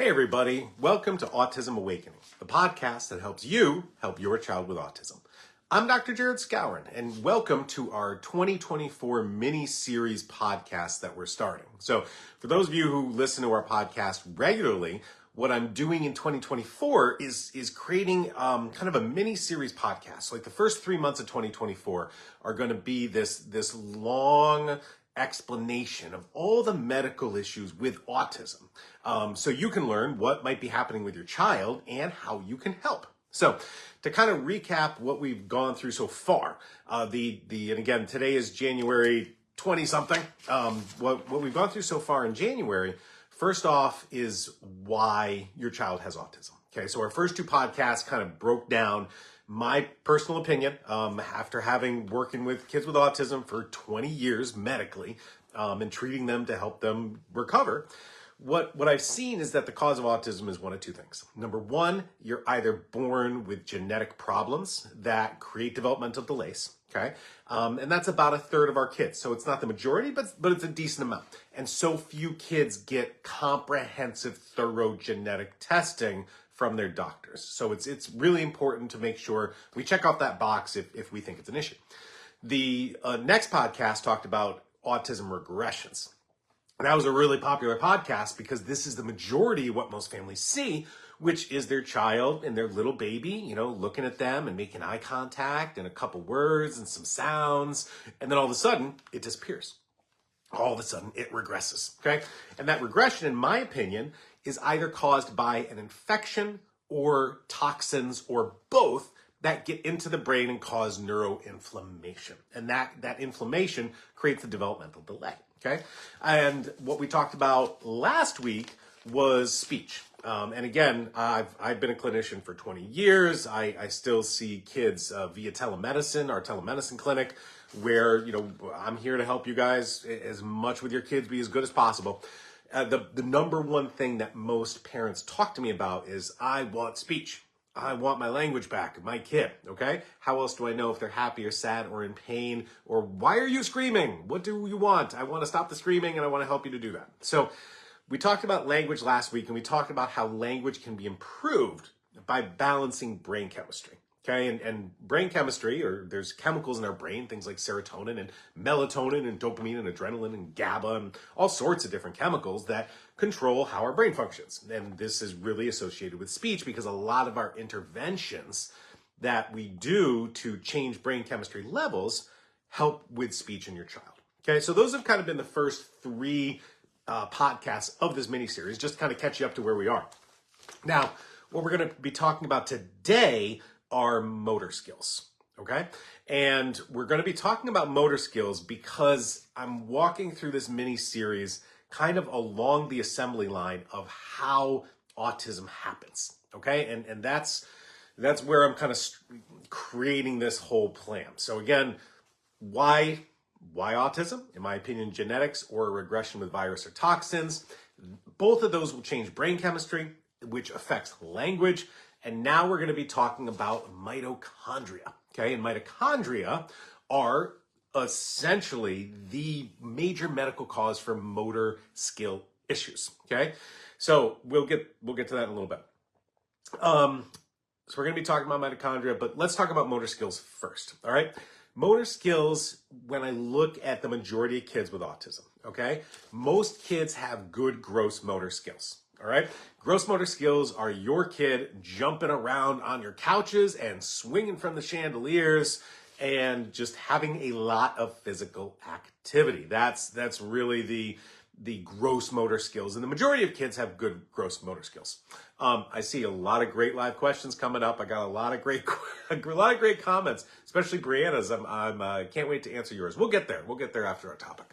Hey everybody, welcome to Autism Awakening, the podcast that helps you help your child with autism. I'm Dr. Jared Scourin, and welcome to our 2024 mini-series podcast that we're starting. So for those of you who listen to our podcast regularly, what I'm doing in 2024 is creating kind of a mini-series podcast. So like the first 3 months of 2024 are going to be this long explanation of all the medical issues with autism. So you can learn what might be happening with your child and how you can help. So to kind of recap what we've gone through so far, and again, today is January 20 something. What we've gone through so far in January, first off, is why your child has autism. Okay, so our first two podcasts kind of broke down my personal opinion, after working with kids with autism for 20 years medically, and treating them to help them recover. What I've seen is that the cause of autism is one of two things. Number one, you're either born with genetic problems that create developmental delays, okay? And that's about a third of our kids. So it's not the majority, but it's a decent amount. And so few kids get comprehensive, thorough genetic testing from their doctors. So it's really important to make sure we check off that box if we think it's an issue. The next podcast talked about autism regressions. And that was a really popular podcast because this is the majority of what most families see, which is their child and their little baby, looking at them and making eye contact and a couple words and some sounds. And then all of a sudden it disappears. All of a sudden it regresses, okay? And that regression, in my opinion, is either caused by an infection or toxins or both that get into the brain and cause neuroinflammation. And that inflammation creates a developmental delay, okay? And what we talked about last week was speech. And again, I've been a clinician for 20 years. I still see kids via telemedicine, our telemedicine clinic, where, I'm here to help you guys as much with your kids, be as good as possible. The number one thing that most parents talk to me about is, I want speech. I want my language back, my kid, okay? How else do I know if they're happy or sad or in pain? Or why are you screaming? What do you want? I want to stop the screaming and I want to help you to do that. So we talked about language last week, and we talked about how language can be improved by balancing brain chemistry. Okay, and brain chemistry, or there's chemicals in our brain, things like serotonin and melatonin and dopamine and adrenaline and GABA and all sorts of different chemicals that control how our brain functions. And this is really associated with speech because a lot of our interventions that we do to change brain chemistry levels help with speech in your child. Okay, so those have kind of been the first three podcasts of this mini-series, just to kind of catch you up to where we are. Now, what we're going to be talking about today are motor skills, okay? And we're going to be talking about motor skills because I'm walking through this mini-series kind of along the assembly line of how autism happens, okay? And that's where I'm kind of creating this whole plan. So again, why autism? In my opinion, genetics or a regression with virus or toxins. Both of those will change brain chemistry, which affects language. And now we're going to be talking about mitochondria, okay? And mitochondria are essentially the major medical cause for motor skill issues, okay? So we'll get to that in a little bit. So we're going to be talking about mitochondria, but let's talk about motor skills first, all right? Motor skills, when I look at the majority of kids with autism, okay? Most kids have good gross motor skills. All right. Gross motor skills are your kid jumping around on your couches and swinging from the chandeliers and just having a lot of physical activity. That's really the gross motor skills. And the majority of kids have good gross motor skills. I see a lot of great live questions coming up. I got a lot of great comments, especially Brianna's. I can't wait to answer yours. We'll get there. We'll get there after our topic.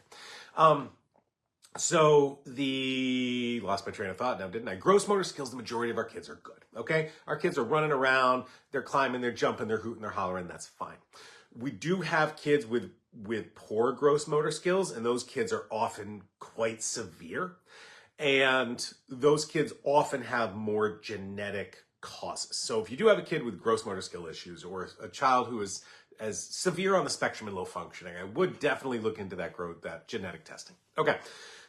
So lost my train of thought now, didn't I? Gross motor skills, the majority of our kids are good, okay? Our kids are running around, they're climbing, they're jumping, they're hooting, they're hollering, that's fine. We do have kids with poor gross motor skills, and those kids are often quite severe. And those kids often have more genetic causes. So if you do have a kid with gross motor skill issues or a child who is as severe on the spectrum and low functioning, I would definitely look into that genetic testing. Okay,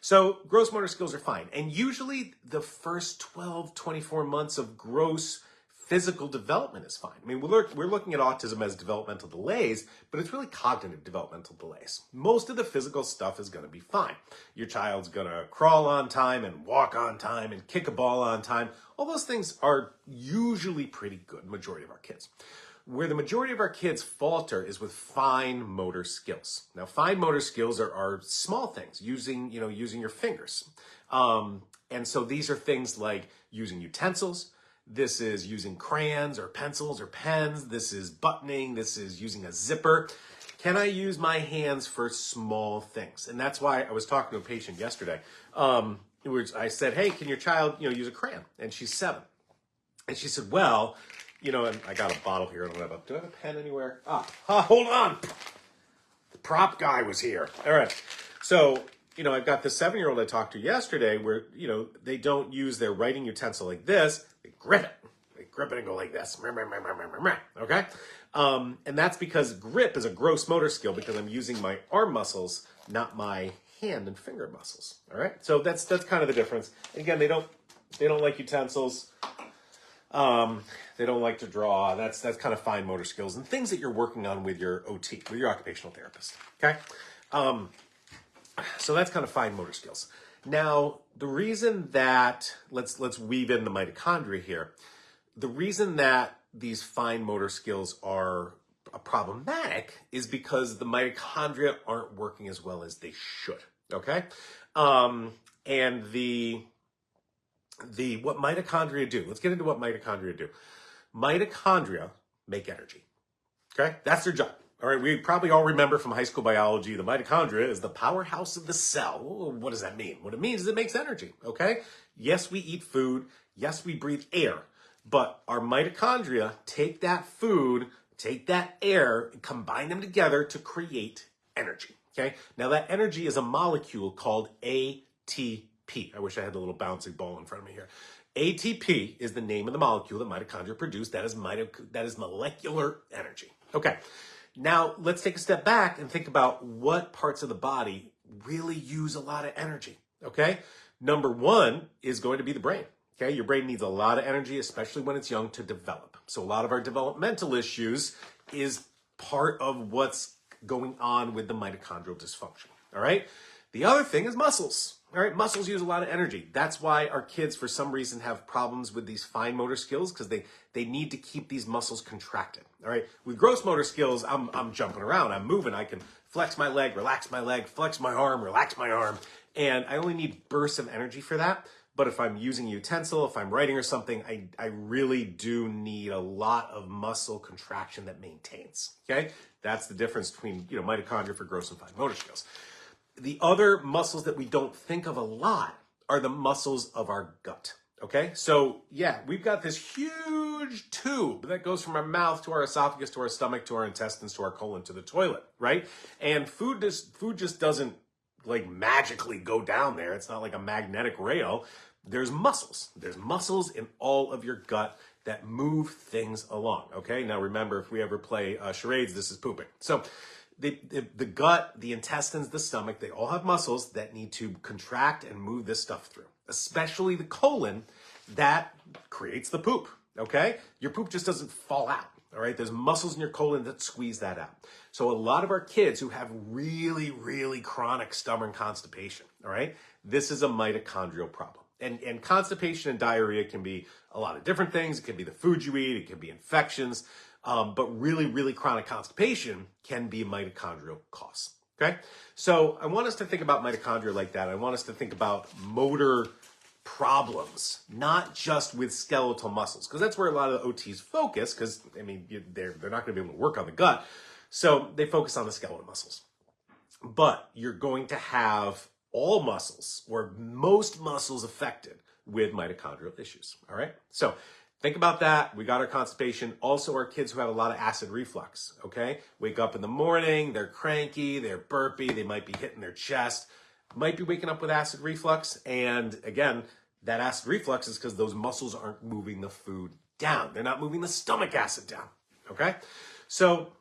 so gross motor skills are fine. And usually the first 12, 24 months of gross physical development is fine. I mean, we're looking at autism as developmental delays, but it's really cognitive developmental delays. Most of the physical stuff is going to be fine. Your child's going to crawl on time and walk on time and kick a ball on time. All those things are usually pretty good, majority of our kids. Where the majority of our kids falter is with fine motor skills. Now, fine motor skills are small things, using your fingers. And so these are things like using utensils. This is using crayons or pencils or pens. This is buttoning. This is using a zipper. Can I use my hands for small things? And that's why I was talking to a patient yesterday. I said, hey, can your child, use a crayon? And she's 7. And she said, well, and I got a bottle here. Do I have a pen anywhere? Hold on. The prop guy was here. All right. So, I've got this 7-year-old I talked to yesterday where, they don't use their writing utensil like this. They grip it. They grip it and go like this. Okay? And that's because grip is a gross motor skill because I'm using my arm muscles, not my hand and finger muscles. All right? So that's kind of the difference. And again, they don't like utensils. They don't like to draw. That's kind of fine motor skills and things that you're working on with your OT, with your occupational therapist. Okay? So that's kind of fine motor skills. Now, the reason that, let's weave in the mitochondria here. The reason that these fine motor skills are problematic is because the mitochondria aren't working as well as they should. Okay? And what mitochondria do, let's get into what mitochondria do. Mitochondria make energy. Okay? That's their job. All right, we probably all remember from high school biology, the mitochondria is the powerhouse of the cell. What does that mean? What it means is it makes energy, okay? Yes, we eat food. Yes, we breathe air. But our mitochondria take that food, take that air, and combine them together to create energy, okay? Now, that energy is a molecule called ATP. I wish I had a little bouncy ball in front of me here. ATP is the name of the molecule that mitochondria produce. That is molecular energy. Okay. Now, let's take a step back and think about what parts of the body really use a lot of energy, okay? Number 1 is going to be the brain, okay? Your brain needs a lot of energy, especially when it's young, to develop. So a lot of our developmental issues is part of what's going on with the mitochondrial dysfunction, all right? The other thing is muscles, all right? Muscles use a lot of energy. That's why our kids, for some reason, have problems with these fine motor skills because they need to keep these muscles contracted, all right? With gross motor skills, I'm jumping around, I'm moving. I can flex my leg, relax my leg, flex my arm, relax my arm, and I only need bursts of energy for that. But if I'm using a utensil, if I'm writing or something, I really do need a lot of muscle contraction that maintains, okay? That's the difference between, mitochondria for gross and fine motor skills. The other muscles that we don't think of a lot are the muscles of our gut, okay? So, yeah, we've got this huge tube that goes from our mouth to our esophagus to our stomach to our intestines to our colon to the toilet, right? And food just doesn't, magically go down there. It's not like a magnetic rail. There's muscles. There's muscles in all of your gut that move things along, okay? Now, remember, if we ever play charades, this is pooping. So, the gut, the intestines, the stomach, they all have muscles that need to contract and move this stuff through, especially the colon that creates the poop, okay? Your poop just doesn't fall out, all right? There's muscles in your colon that squeeze that out. So a lot of our kids who have really, really chronic stubborn constipation, all right? This is a mitochondrial problem. And constipation and diarrhea can be a lot of different things. It can be the food you eat. It can be infections. But really, really chronic constipation can be a mitochondrial cause, okay? So I want us to think about mitochondria like that. I want us to think about motor problems, not just with skeletal muscles, because that's where a lot of the OTs focus, because, they're not going to be able to work on the gut. So they focus on the skeletal muscles. But you're going to have all muscles or most muscles affected with mitochondrial issues, all right? So think about that. We got our constipation. Also, our kids who have a lot of acid reflux, okay? Wake up in the morning, they're cranky, they're burpy, they might be hitting their chest, might be waking up with acid reflux. And again, that acid reflux is because those muscles aren't moving the food down. They're not moving the stomach acid down, okay? So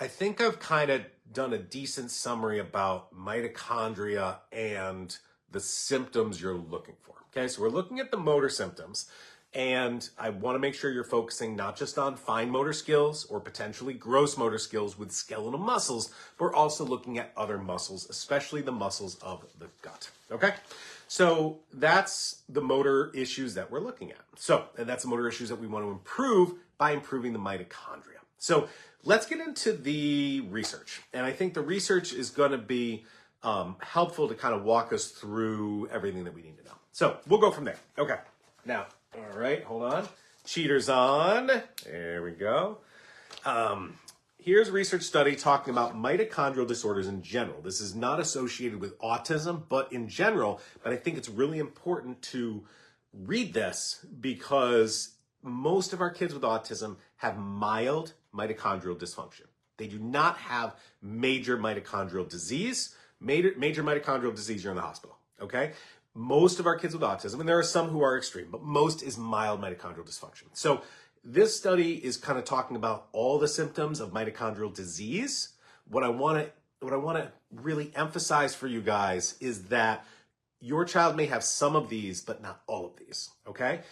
I think I've kind of done a decent summary about mitochondria and the symptoms you're looking for, okay? So we're looking at the motor symptoms, and I want to make sure you're focusing not just on fine motor skills or potentially gross motor skills with skeletal muscles, but we're also looking at other muscles, especially the muscles of the gut, okay? So that's the motor issues that we're looking at. And that's the motor issues that we want to improve by improving the mitochondria. So let's get into the research. And I think the research is going to be helpful to kind of walk us through everything that we need to know. So we'll go from there. Okay. Now, all right, hold on. Cheaters on. There we go. Here's a research study talking about mitochondrial disorders in general. This is not associated with autism, but in general, but I think it's really important to read this because most of our kids with autism have mild mitochondrial dysfunction. They do not have major mitochondrial disease. Major mitochondrial disease, you're in the hospital, okay? Most of our kids with autism, and there are some who are extreme, but most is mild mitochondrial dysfunction. So this study is kind of talking about all the symptoms of mitochondrial disease. What I want to really emphasize for you guys is that your child may have some of these, but not all of these, okay?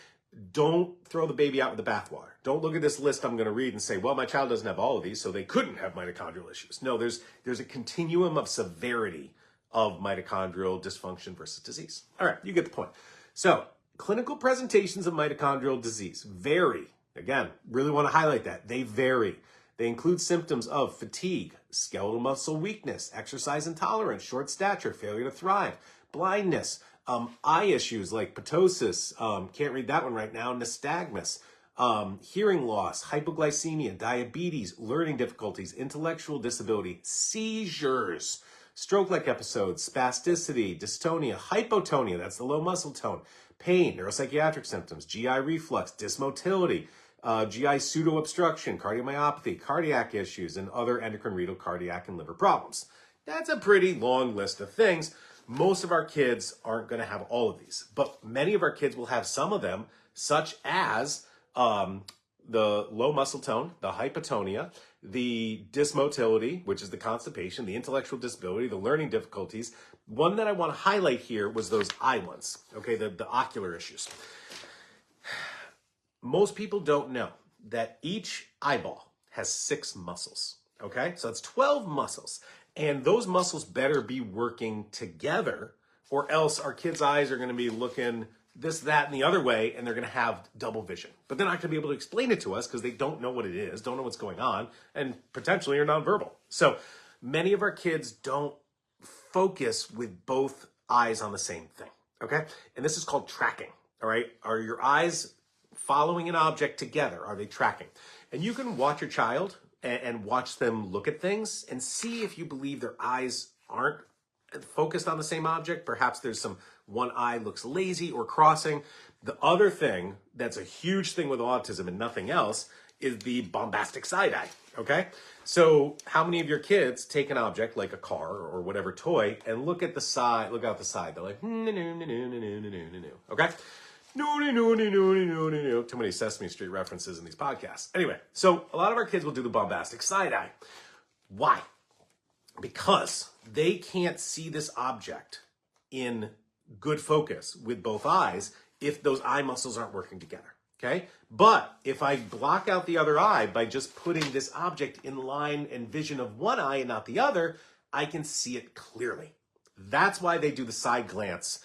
Don't throw the baby out with the bathwater. Don't look at this list I'm going to read and say, well, my child doesn't have all of these, so they couldn't have mitochondrial issues. No, there's a continuum of severity of mitochondrial dysfunction versus disease. All right, you get the point. So clinical presentations of mitochondrial disease vary. Again, really want to highlight that. They vary. They include symptoms of fatigue, skeletal muscle weakness, exercise intolerance, short stature, failure to thrive, blindness, eye issues like ptosis, can't read that one right now, nystagmus, hearing loss, hypoglycemia, diabetes, learning difficulties, intellectual disability, seizures, stroke-like episodes, spasticity, dystonia, hypotonia, that's the low muscle tone, pain, neuropsychiatric symptoms, GI reflux, dysmotility, GI pseudo-obstruction, cardiomyopathy, cardiac issues, and other endocrine, renal, cardiac, and liver problems. That's a pretty long list of things. Most of our kids aren't going to have all of these, but many of our kids will have some of them, such as the low muscle tone, the hypotonia, the dysmotility, which is the constipation, the intellectual disability, the learning difficulties. One that I want to highlight here was those eye ones, okay, the ocular issues. Most people don't know that each eyeball has 6 muscles, okay? So that's 12 muscles. And those muscles better be working together, or else our kids' eyes are going to be looking this, that, and the other way, and they're going to have double vision. But they're not going to be able to explain it to us because they don't know what it is, don't know what's going on, and potentially are nonverbal. So many of our kids don't focus with both eyes on the same thing, okay? And this is called tracking, all right? Are your eyes following an object together? Are they tracking? And you can watch your child and watch them look at things and see if you believe their eyes aren't focused on the same object. Perhaps there's one eye looks lazy or crossing. The other thing that's a huge thing with autism and nothing else is the bombastic side eye, okay? So how many of your kids take an object like a car or whatever toy and look at the side, look out the side? They're like, okay? Too many Sesame Street references in these podcasts. Anyway, so a lot of our kids will do the bombastic side eye. Why? Because they can't see this object in good focus with both eyes if those eye muscles aren't working together, okay? But if I block out the other eye by just putting this object in line and vision of one eye and not the other, I can see it clearly. That's why they do the side glance.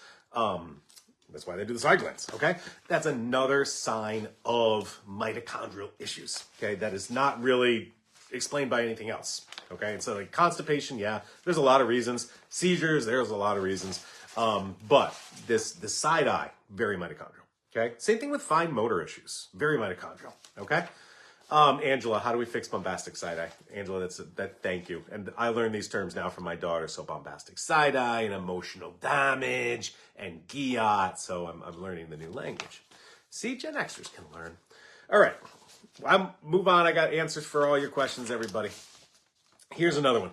Okay? That's another sign of mitochondrial issues, okay? That is not really explained by anything else, okay? And so like constipation, yeah, there's a lot of reasons. Seizures, there's a lot of reasons. But the side eye, very mitochondrial, okay? Same thing with fine motor issues, very mitochondrial, okay? Angela, how do we fix bombastic side eye? Angela, thank you. And I learned these terms now from my daughter. So bombastic side eye and emotional damage and GIAT. So I'm learning the new language. See, Gen Xers can learn. All right, I'll move on. I got answers for all your questions, everybody. Here's another one.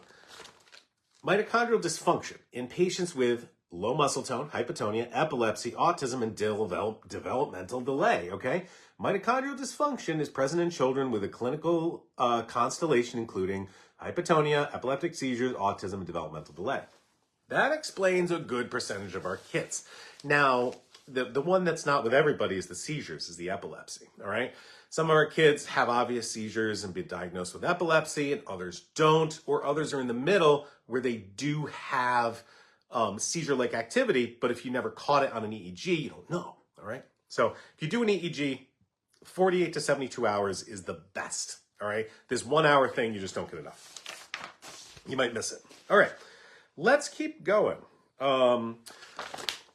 Mitochondrial dysfunction in patients with low muscle tone, hypotonia, epilepsy, autism, and developmental delay, okay? Mitochondrial dysfunction is present in children with a clinical constellation including hypotonia, epileptic seizures, autism, and developmental delay. That explains a good percentage of our kids. Now, the one that's not with everybody is the seizures, is the epilepsy, all right? Some of our kids have obvious seizures and been diagnosed with epilepsy, and others don't, or others are in the middle where they do have seizure-like activity, but if you never caught it on an EEG, you don't know, all right? So if you do an EEG, 48 to 72 hours is the best, all right? This 1 hour thing, you just don't get enough. You might miss it. All right, let's keep going.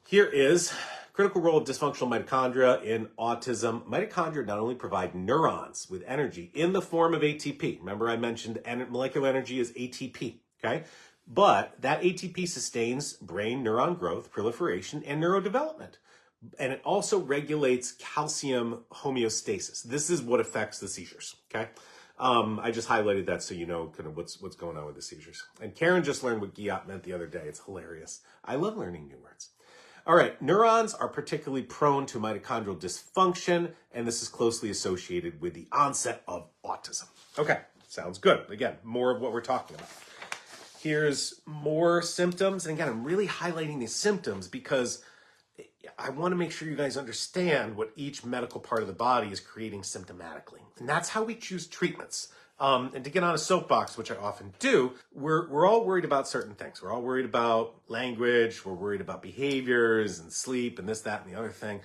Here is critical role of dysfunctional mitochondria in autism. Mitochondria not only provide neurons with energy in the form of ATP. Remember I mentioned molecular energy is ATP, okay? But that ATP sustains brain neuron growth, proliferation, and neurodevelopment. And it also regulates calcium homeostasis. This is what affects the seizures, okay? I just highlighted that so you know kind of what's going on with the seizures. And Karen just learned what GIAT meant the other day. It's hilarious. I love learning new words. All right, neurons are particularly prone to mitochondrial dysfunction, and this is closely associated with the onset of autism. Okay, sounds good. Again, more of what we're talking about. Here's more symptoms. And again, I'm really highlighting these symptoms because I want to make sure you guys understand what each medical part of the body is creating symptomatically. And that's how we choose treatments. And to get on a soapbox, which I often do, we're all worried about certain things. We're all worried about language. We're worried about behaviors and sleep and this, that, and the other thing.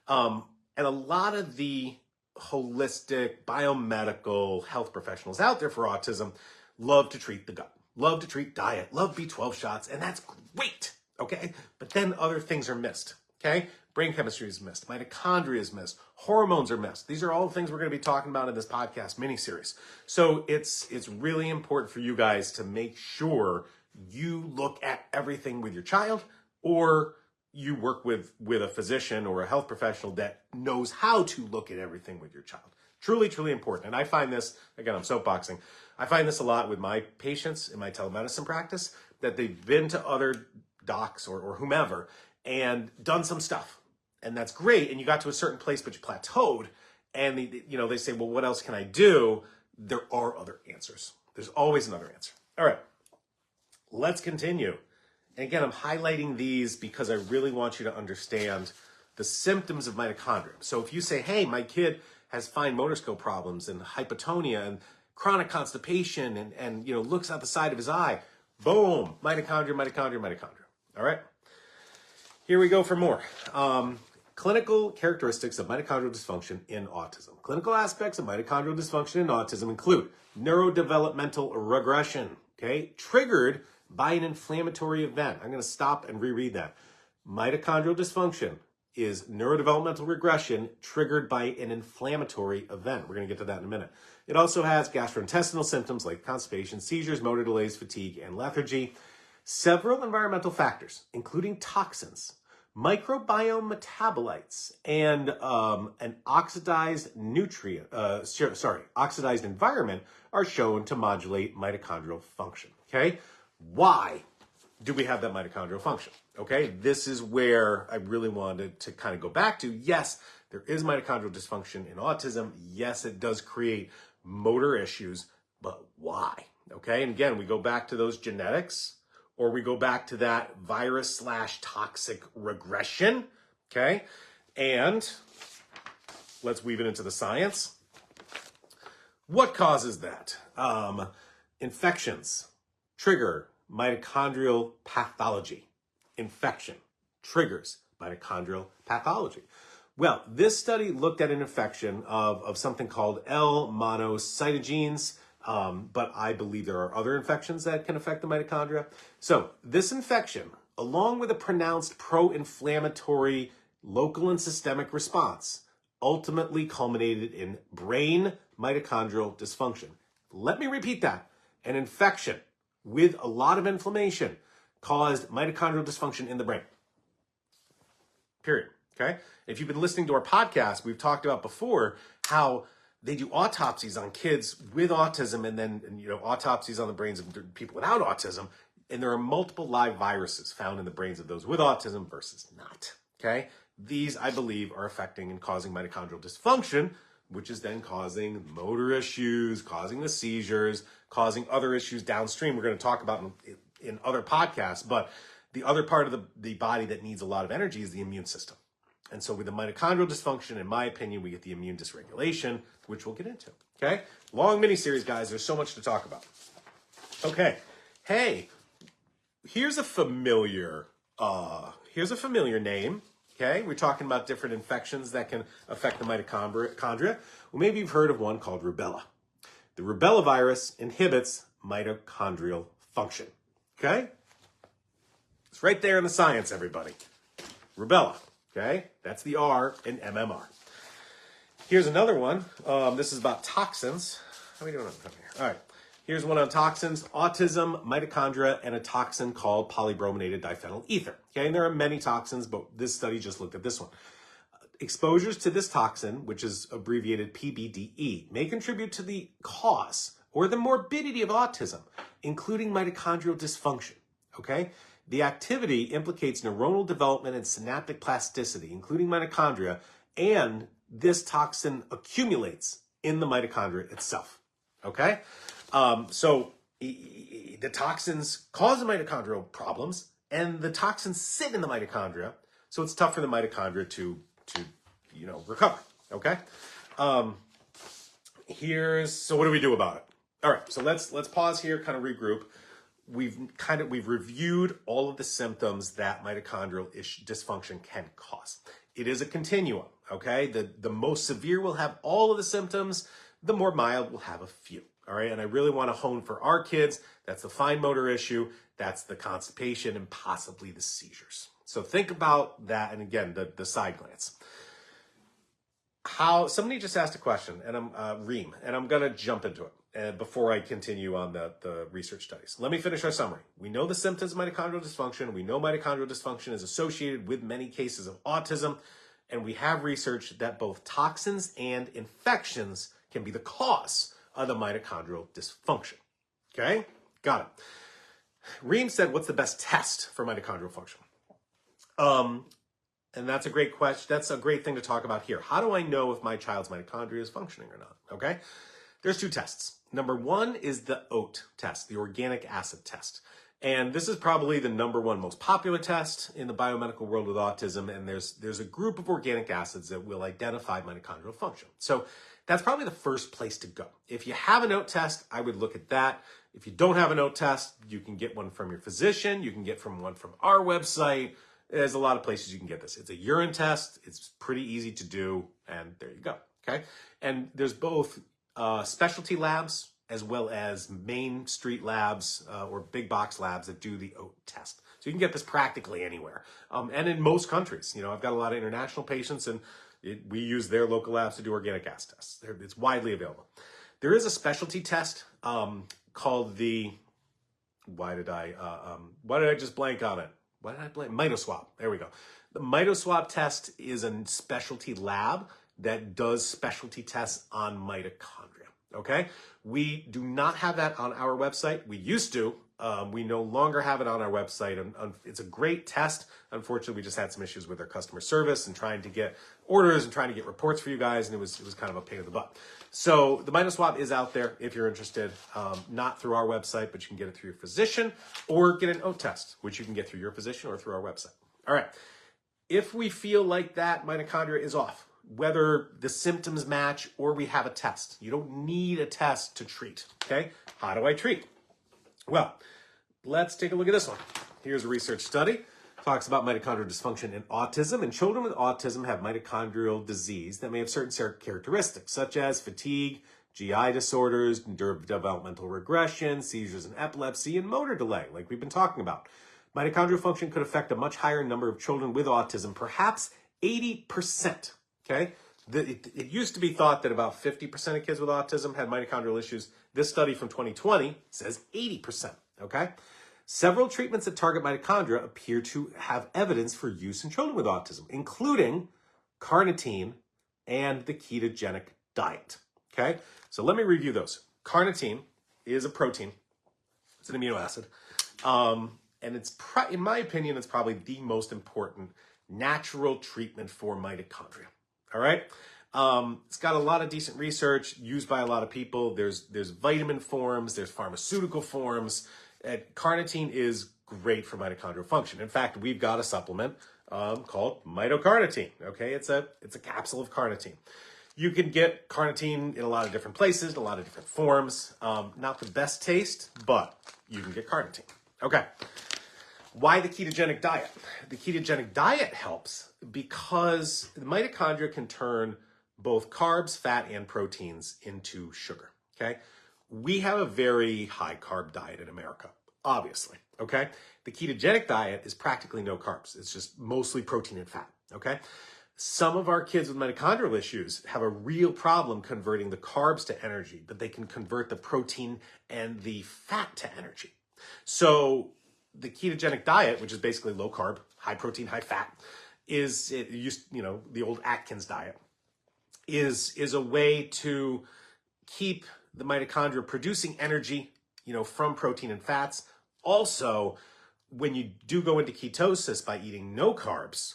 And a lot of the holistic biomedical health professionals out there for autism love to treat the gut, love to treat diet, love B12 shots, and that's great, okay? But then other things are missed, okay? Brain chemistry is missed, mitochondria is missed, hormones are missed. These are all the things we're going to be talking about in this podcast mini-series. So it's really important for you guys to make sure you look at everything with your child, or you work with a physician or a health professional that knows how to look at everything with your child. Truly, truly important. And I find this, again, I'm soapboxing, I find this a lot with my patients in my telemedicine practice, that they've been to other docs or whomever and done some stuff. And that's great. And you got to a certain place, but you plateaued. And they say, well, what else can I do? There are other answers. There's always another answer. All right, let's continue. And again, I'm highlighting these because I really want you to understand the symptoms of mitochondria. So if you say, hey, my kid has fine motor skill problems and hypotonia and chronic constipation and looks out the side of his eye, boom, mitochondria. All right, here we go for more. Clinical characteristics of mitochondrial dysfunction in autism. Clinical aspects of mitochondrial dysfunction in autism include neurodevelopmental regression, okay, triggered by an inflammatory event. I'm going to stop and reread that. Mitochondrial dysfunction is neurodevelopmental regression triggered by an inflammatory event. We're going to get to that in a minute. It also has gastrointestinal symptoms like constipation, seizures, motor delays, fatigue, and lethargy. Several environmental factors, including toxins, microbiome metabolites, and an oxidized oxidized environment are shown to modulate mitochondrial function. Okay, why do we have that mitochondrial function? Okay, this is where I really wanted to kind of go back to. Yes, there is mitochondrial dysfunction in autism. Yes, it does create motor issues, but why? Okay, and again, we go back to those genetics, or we go back to that virus/toxic regression, okay? And let's weave it into the science. What causes that? Infections trigger mitochondrial pathology. Infection triggers mitochondrial pathology. Well, this study looked at an infection of something called L-monocytogenes, but I believe there are other infections that can affect the mitochondria. So this infection, along with a pronounced pro-inflammatory local and systemic response, ultimately culminated in brain mitochondrial dysfunction. Let me repeat that. An infection with a lot of inflammation caused mitochondrial dysfunction in the brain. Period. Okay? If you've been listening to our podcast, we've talked about before how they do autopsies on kids with autism and then autopsies on the brains of people without autism. And there are multiple live viruses found in the brains of those with autism versus not, okay? These, I believe, are affecting and causing mitochondrial dysfunction, which is then causing motor issues, causing the seizures, causing other issues downstream we're going to talk about in other podcasts. But the other part of the body that needs a lot of energy is the immune system. And so with the mitochondrial dysfunction, in my opinion, we get the immune dysregulation, which we'll get into, okay? Long mini-series, guys. There's so much to talk about. Okay. Hey, here's a familiar name. Okay, we're talking about different infections that can affect the mitochondria. Well, maybe you've heard of one called rubella. The rubella virus inhibits mitochondrial function. Okay, it's right there in the science, everybody. Rubella. Okay, that's the R in MMR. Here's another one. This is about toxins. How are we doing on here? All right. Here's one on toxins, autism, mitochondria, and a toxin called polybrominated diphenyl ether. Okay, and there are many toxins, but this study just looked at this one. Exposures to this toxin, which is abbreviated PBDE, may contribute to the cause or the morbidity of autism, including mitochondrial dysfunction. Okay, the activity implicates neuronal development and synaptic plasticity, including mitochondria, and this toxin accumulates in the mitochondria itself. Okay. So the toxins cause the mitochondrial problems, and the toxins sit in the mitochondria, so it's tough for the mitochondria to recover. Okay. So what do we do about it? All right. So let's pause here, kind of regroup. We've reviewed all of the symptoms that mitochondrial dysfunction can cause. It is a continuum. Okay. The most severe will have all of the symptoms. The more mild will have a few. All right, and I really want to hone for our kids. That's the fine motor issue. That's the constipation and possibly the seizures. So think about that. And again, the side glance. Somebody just asked a question, and Reem, and I'm going to jump into it before I continue on the research studies. Let me finish our summary. We know the symptoms of mitochondrial dysfunction. We know mitochondrial dysfunction is associated with many cases of autism, and we have research that both toxins and infections can be the cause of the mitochondrial dysfunction. Okay, got it. Reem said, what's the best test for mitochondrial function? And that's a great question. That's a great thing to talk about here. How do I know if my child's mitochondria is functioning or not? Okay, there's two tests. Number one is the OAT test, the organic acid test. And this is probably the number one most popular test in the biomedical world with autism. And there's a group of organic acids that will identify mitochondrial function. So that's probably the first place to go. If you have an OAT test, I would look at that. If you don't have an OAT test, you can get one from your physician. You can get one from our website. There's a lot of places you can get this. It's a urine test. It's pretty easy to do. And there you go. Okay. And there's both specialty labs as well as main street labs or big box labs that do the OAT test. So you can get this practically anywhere. And in most countries, I've got a lot of international patients, and we use their local labs to do organic acid tests. It's widely available. There is a specialty test called the, why did I just blank on it? Why did I blank? Mitoswap. There we go. The Mitoswap test is a specialty lab that does specialty tests on mitochondria. Okay? We do not have that on our website. We used to. We no longer have it on our website. It's a great test. Unfortunately, we just had some issues with our customer service and trying to get orders and trying to get reports for you guys, and it was kind of a pain in the butt. So the Mitoswap is out there if you're interested, not through our website, but you can get it through your physician, or get an OAT test, which you can get through your physician or through our website. All right. If we feel like that mitochondria is off, whether the symptoms match or we have a test, you don't need a test to treat. Okay. How do I treat? Well, let's take a look at this one. Here's a research study. Talks about mitochondrial dysfunction in autism, and children with autism have mitochondrial disease that may have certain characteristics, such as fatigue, GI disorders, developmental regression, seizures and epilepsy, and motor delay, like we've been talking about. Mitochondrial function could affect a much higher number of children with autism, perhaps 80%. Okay? It used to be thought that about 50% of kids with autism had mitochondrial issues. This study from 2020 says 80%. Okay? Several treatments that target mitochondria appear to have evidence for use in children with autism, including carnitine and the ketogenic diet. Okay? So let me review those. Carnitine is a protein. It's an amino acid And in my opinion, it's probably the most important natural treatment for mitochondria. All right. It's got a lot of decent research used by a lot of people. There's vitamin forms, there's pharmaceutical forms. Carnitine is great for mitochondrial function. In fact, we've got a supplement called mitocarnitine. Okay, it's a capsule of carnitine. You can get carnitine in a lot of different places, in a lot of different forms. Not the best taste, but you can get carnitine. Okay. Why the ketogenic diet? The ketogenic diet helps because the mitochondria can turn both carbs, fat, and proteins into sugar, okay? We have a very high carb diet in America, obviously, okay? The ketogenic diet is practically no carbs. It's just mostly protein and fat, okay? Some of our kids with mitochondrial issues have a real problem converting the carbs to energy, but they can convert the protein and the fat to energy. So the ketogenic diet, which is basically low carb, high protein, high fat, the old Atkins diet, is a way to keep the mitochondria producing energy, from protein and fats. Also, when you do go into ketosis by eating no carbs,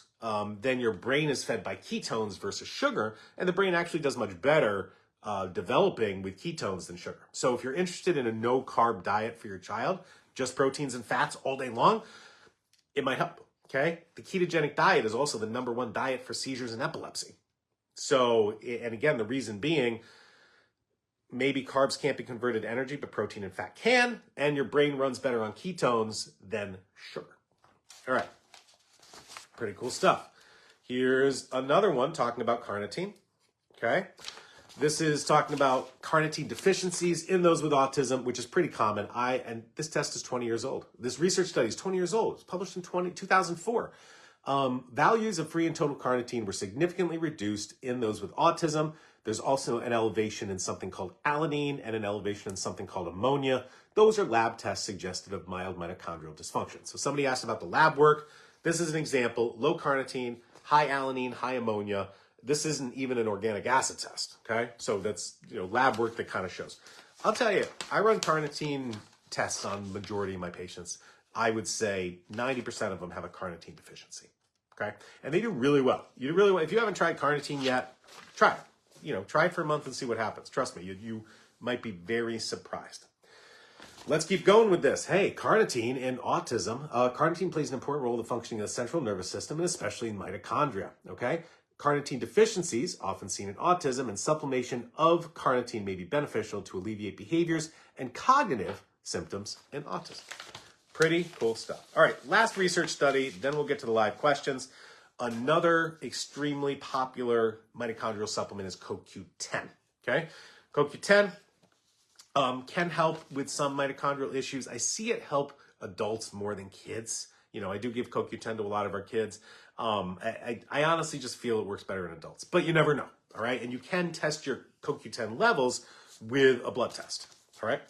then your brain is fed by ketones versus sugar, and the brain actually does much better developing with ketones than sugar. So if you're interested in a no carb diet for your child, just proteins and fats all day long, it might help, okay? The ketogenic diet is also the #1 diet for seizures and epilepsy. So, and again, the reason being, maybe carbs can't be converted to energy, but protein and fat can, and your brain runs better on ketones than sugar. All right, pretty cool stuff. Here's another one talking about carnitine, okay? This is talking about carnitine deficiencies in those with autism, which is pretty common. And this test is 20 years old. This research study is 20 years old. It was published in 2004. Values of free and total carnitine were significantly reduced in those with autism. There's also an elevation in something called alanine and an elevation in something called ammonia. Those are lab tests suggestive of mild mitochondrial dysfunction. So somebody asked about the lab work. This is an example: low carnitine, high alanine, high ammonia. This isn't even an organic acid test, okay? So that's, lab work that kind of shows. I'll tell you, I run carnitine tests on majority of my patients. I would say 90% of them have a carnitine deficiency, okay? And they do really well. You do really well. If you haven't tried carnitine yet, try it. Try it for a month and see what happens. Trust me, you might be very surprised. Let's keep going with this. Hey, carnitine in autism. Carnitine plays an important role in the functioning of the central nervous system, and especially in mitochondria, okay? Carnitine deficiencies, often seen in autism, and supplementation of carnitine may be beneficial to alleviate behaviors and cognitive symptoms in autism. Pretty cool stuff. All right, last research study, then we'll get to the live questions. Another extremely popular mitochondrial supplement is CoQ10, okay? CoQ10 can help with some mitochondrial issues. I see it help adults more than kids. I do give CoQ10 to a lot of our kids. I honestly just feel it works better in adults, but you never know, all right? And you can test your CoQ10 levels with a blood test, all right?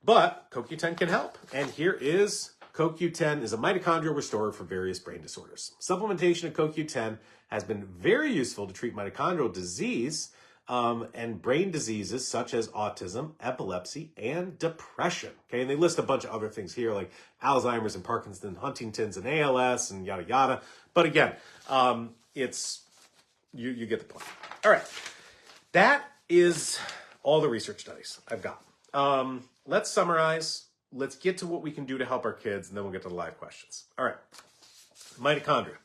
But CoQ10 can help. And here is CoQ10 is a mitochondrial restorer for various brain disorders. Supplementation of CoQ10 has been very useful to treat mitochondrial disease and brain diseases such as autism, epilepsy, and depression. Okay, and they list a bunch of other things here like Alzheimer's and Parkinson's, Huntington's and ALS and yada yada. But again, it's you get the point. All right, that is all the research studies I've got. Let's summarize. Let's get to what we can do to help our kids, and then we'll get to the live questions. All right, mitochondria.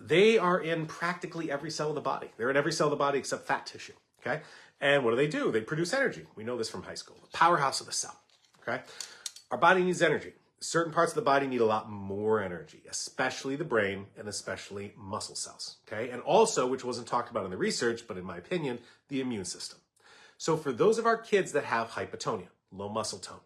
They are in practically every cell of the body. They're in every cell of the body except fat tissue, okay? And what do? They produce energy. We know this from high school. The powerhouse of the cell, okay? Our body needs energy. Certain parts of the body need a lot more energy, especially the brain and especially muscle cells, okay? And also, which wasn't talked about in the research, but in my opinion, the immune system. So for those of our kids that have hypotonia, low muscle tone,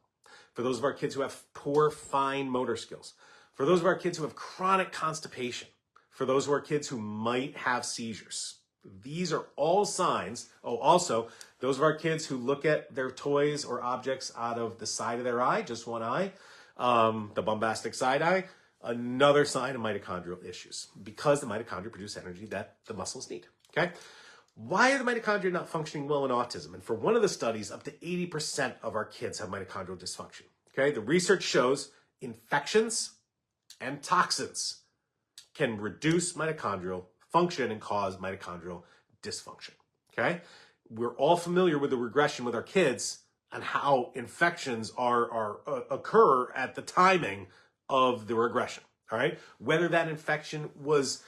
for those of our kids who have poor fine motor skills, for those of our kids who have chronic constipation, for those of our kids who might have seizures. These are all signs. Oh, also, those of our kids who look at their toys or objects out of the side of their eye, just one eye, the bombastic side eye, another sign of mitochondrial issues because the mitochondria produce energy that the muscles need, okay? Why are the mitochondria not functioning well in autism? And for one of the studies, up to 80% of our kids have mitochondrial dysfunction, Okay, the research shows infections and toxins can reduce mitochondrial function and cause mitochondrial dysfunction. Okay, we're all familiar with the regression with our kids and how infections occur at the timing of the regression. All right, whether that infection was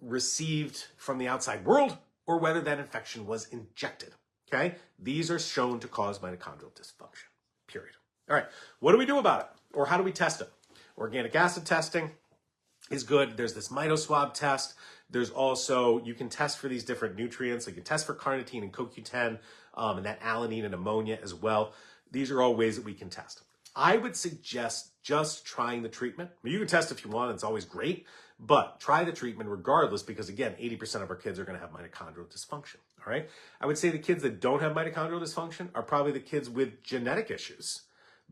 received from the outside world or whether that infection was injected. Okay, these are shown to cause mitochondrial dysfunction. Period. All right, what do we do about it, or how do we test it? Organic acid testing is good. There's this mitoswab test. There's also, you can test for these different nutrients. You can test for carnitine and CoQ10 and that alanine and ammonia as well. These are all ways that we can test. I would suggest just trying the treatment. I mean, you can test if you want. It's always great. But try the treatment regardless because, again, 80% of our kids are going to have mitochondrial dysfunction. All right? I would say the kids that don't have mitochondrial dysfunction are probably the kids with genetic issues,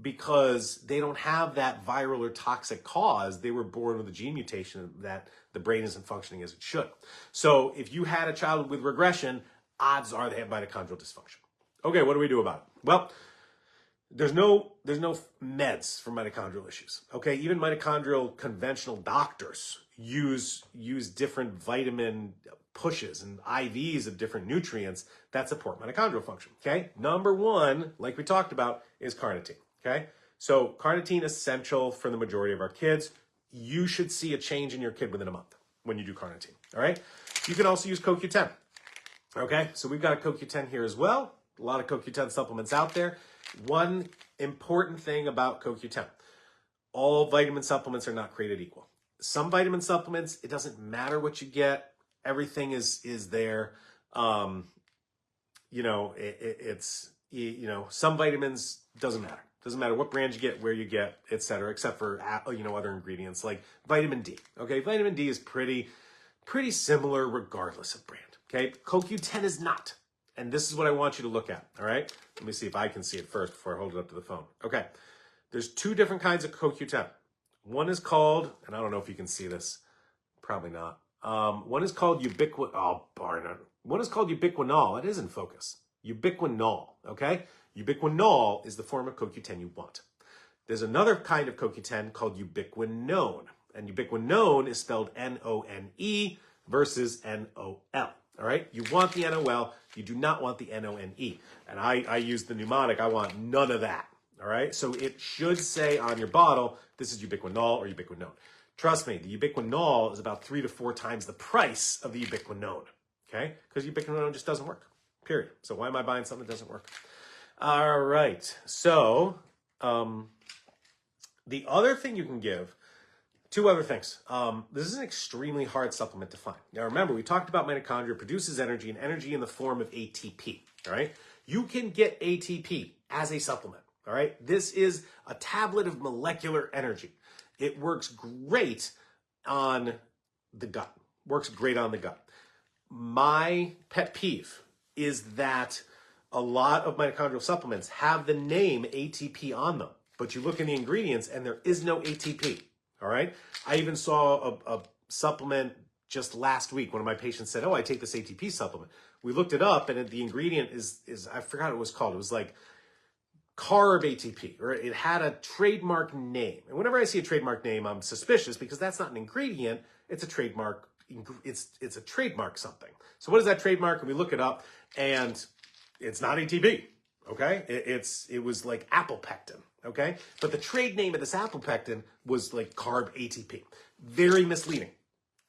because they don't have that viral or toxic cause. They were born with a gene mutation that the brain isn't functioning as it should. So if you had a child with regression, odds are they have mitochondrial dysfunction. Okay, what do we do about it? Well, there's no meds for mitochondrial issues. Okay, even mitochondrial conventional doctors use different vitamin pushes and IVs of different nutrients that support mitochondrial function. Okay, number one, like we talked about, is carnitine. Okay, so carnitine is essential for the majority of our kids. You should see a change in your kid within a month when you do carnitine. All right, you can also use CoQ10. Okay, so we've got a CoQ10 here as well. A lot of CoQ10 supplements out there. One important thing about CoQ10, all vitamin supplements are not created equal. Some vitamin supplements, it doesn't matter what you get. Everything is there. Some vitamins doesn't matter. Doesn't matter what brand you get, where you get, et cetera, except for, other ingredients like vitamin D. Okay, vitamin D is pretty similar regardless of brand. Okay, CoQ10 is not. And this is what I want you to look at, all right? Let me see if I can see it first before I hold it up to the phone. Okay, there's two different kinds of CoQ10. One is called, and I don't know if you can see this, probably not. One is called One is called ubiquinol. It is in focus. Ubiquinol, okay? Ubiquinol is the form of CoQ10 you want. There's another kind of CoQ10 called ubiquinone. And ubiquinone is spelled N-O-N-E versus N-O-L. All right? You want the N-O-L. You do not want the N-O-N-E. And I use the mnemonic. I want none of that. All right? So it should say on your bottle, this is ubiquinol or ubiquinone. Trust me, the ubiquinol is about 3 to 4 times the price of the ubiquinone. Okay? Because ubiquinone just doesn't work. Period. So why am I buying something that doesn't work? All right. So the other thing you can give, two other things. This is an extremely hard supplement to find. Now, remember, we talked about mitochondria produces energy, and energy in the form of ATP. All right. You can get ATP as a supplement. All right. This is a tablet of molecular energy. It works great on the gut. Works great on the gut. My pet peeve is that a lot of mitochondrial supplements have the name ATP on them, but you look in the ingredients and there is no ATP. All right. I even saw a supplement just last week. One of my patients said, "Oh, I take this ATP supplement." We looked it up, and the ingredient is I forgot what it was called. It was like carb ATP, or it had a trademark name. And whenever I see a trademark name, I'm suspicious because that's not an ingredient. It's a trademark. It's a trademark something. So what is that trademark? And we look it up, and it's not ATP. Okay, it was like apopectin. Okay, but the trade name of this apopectin was like carb ATP. Very misleading.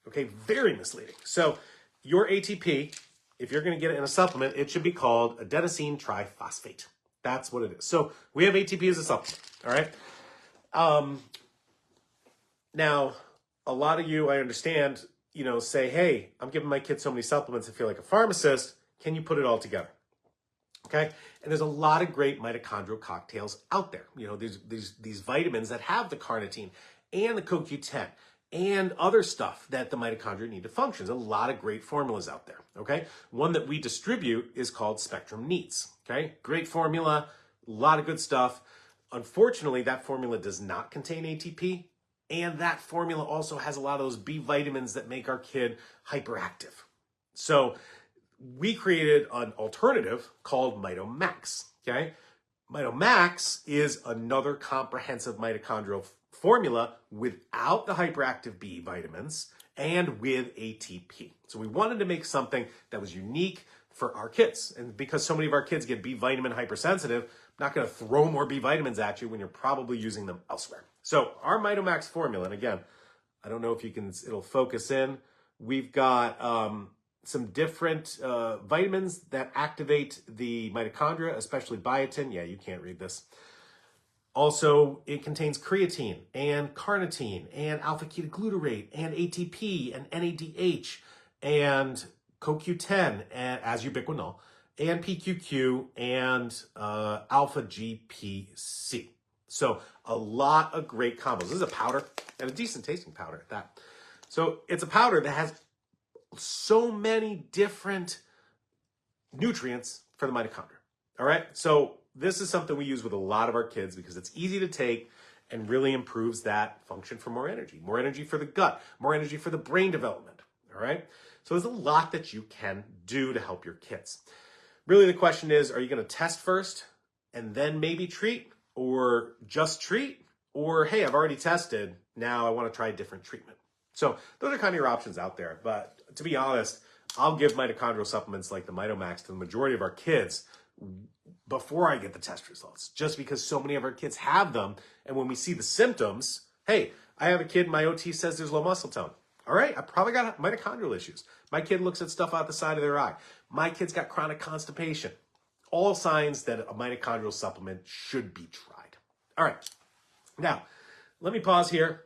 Okay, very misleading. So your ATP, if you're going to get it in a supplement, it should be called adenosine triphosphate. That's what it is. So we have ATP as a supplement. All right. Now, a lot of you, I understand, say, "Hey, I'm giving my kids so many supplements, I feel like a pharmacist. Can you put it all together?" Okay, and there's a lot of great mitochondrial cocktails out there. These vitamins that have the carnitine and the CoQ10 and other stuff that the mitochondria need to function. There's a lot of great formulas out there. Okay, one that we distribute is called Spectrum Neats. Okay, great formula, a lot of good stuff. Unfortunately, that formula does not contain ATP, and that formula also has a lot of those B vitamins that make our kid hyperactive. So we created an alternative called MitoMax, okay? Mitomax is another comprehensive mitochondrial formula without the hyperactive B vitamins and with ATP. So we wanted to make something that was unique for our kids. And because so many of our kids get B vitamin hypersensitive, I'm not going to throw more B vitamins at you when you're probably using them elsewhere. So our Mitomax formula, and again, I don't know if you can, it'll focus in. We've got some different vitamins that activate the mitochondria, especially biotin. Yeah, you can't read this. Also, it contains creatine and carnitine and alpha-ketoglutarate and ATP and NADH and CoQ10 and, as ubiquinol, and PQQ and alpha-GPC. So a lot of great combos. This is a powder and a decent tasting powder at that. So it's a powder that has so many different nutrients for the mitochondria. All right. So this is something we use with a lot of our kids because it's easy to take and really improves that function for more energy for the gut, more energy for the brain development. All right. So there's a lot that you can do to help your kids. Really, the question is, are you going to test first and then maybe treat, or just treat, or, hey, I've already tested, now I want to try a different treatment? So those are kind of your options out there. But to be honest, I'll give mitochondrial supplements like the Mitomax to the majority of our kids before I get the test results, just because so many of our kids have them. And when we see the symptoms, hey, I have a kid, my OT says there's low muscle tone. All right, I probably got mitochondrial issues. My kid looks at stuff out the side of their eye. My kid's got chronic constipation. All signs that a mitochondrial supplement should be tried. All right, now let me pause here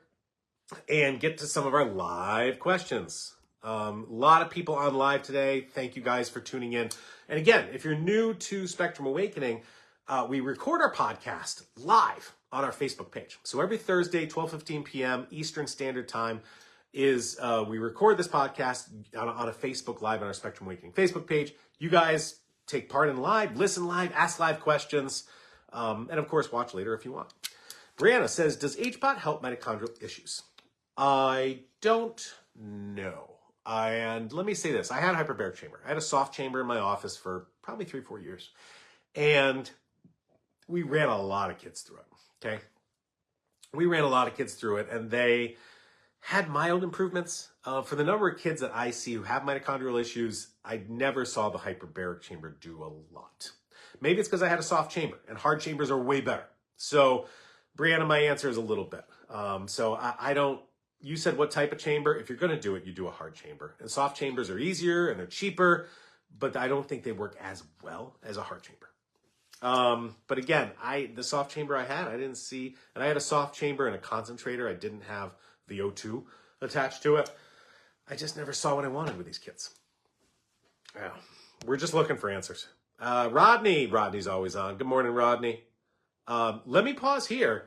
and get to some of our live questions. A lot of people on live today. Thank you guys for tuning in. And again, if you're new to Spectrum Awakening, we record our podcast live on our Facebook page. So every Thursday, 12:15 p.m. Eastern Standard Time, we record this podcast on a Facebook Live on our Spectrum Awakening Facebook page. You guys take part in live, listen live, ask live questions, and of course, watch later if you want. Brianna says, does HBOT help mitochondrial issues? I don't know. And let me say this. I had a hyperbaric chamber. I had a soft chamber in my office for probably 3-4 years. And we ran a lot of kids through it, okay? We ran a lot of kids through it, and they had mild improvements. For the number of kids that I see who have mitochondrial issues, I never saw the hyperbaric chamber do a lot. Maybe it's because I had a soft chamber, and hard chambers are way better. So, Brianna, my answer is a little bit. I don't, you said what type of chamber? If you're going to do it, you do a hard chamber. And soft chambers are easier and they're cheaper, but I don't think they work as well as a hard chamber. But again, the soft chamber I had, I didn't see, and I had a soft chamber and a concentrator. I didn't have the O2 attached to it. I just never saw what I wanted with these kids. Yeah, we're just looking for answers. Rodney's always on. Good morning, Rodney. Let me pause here.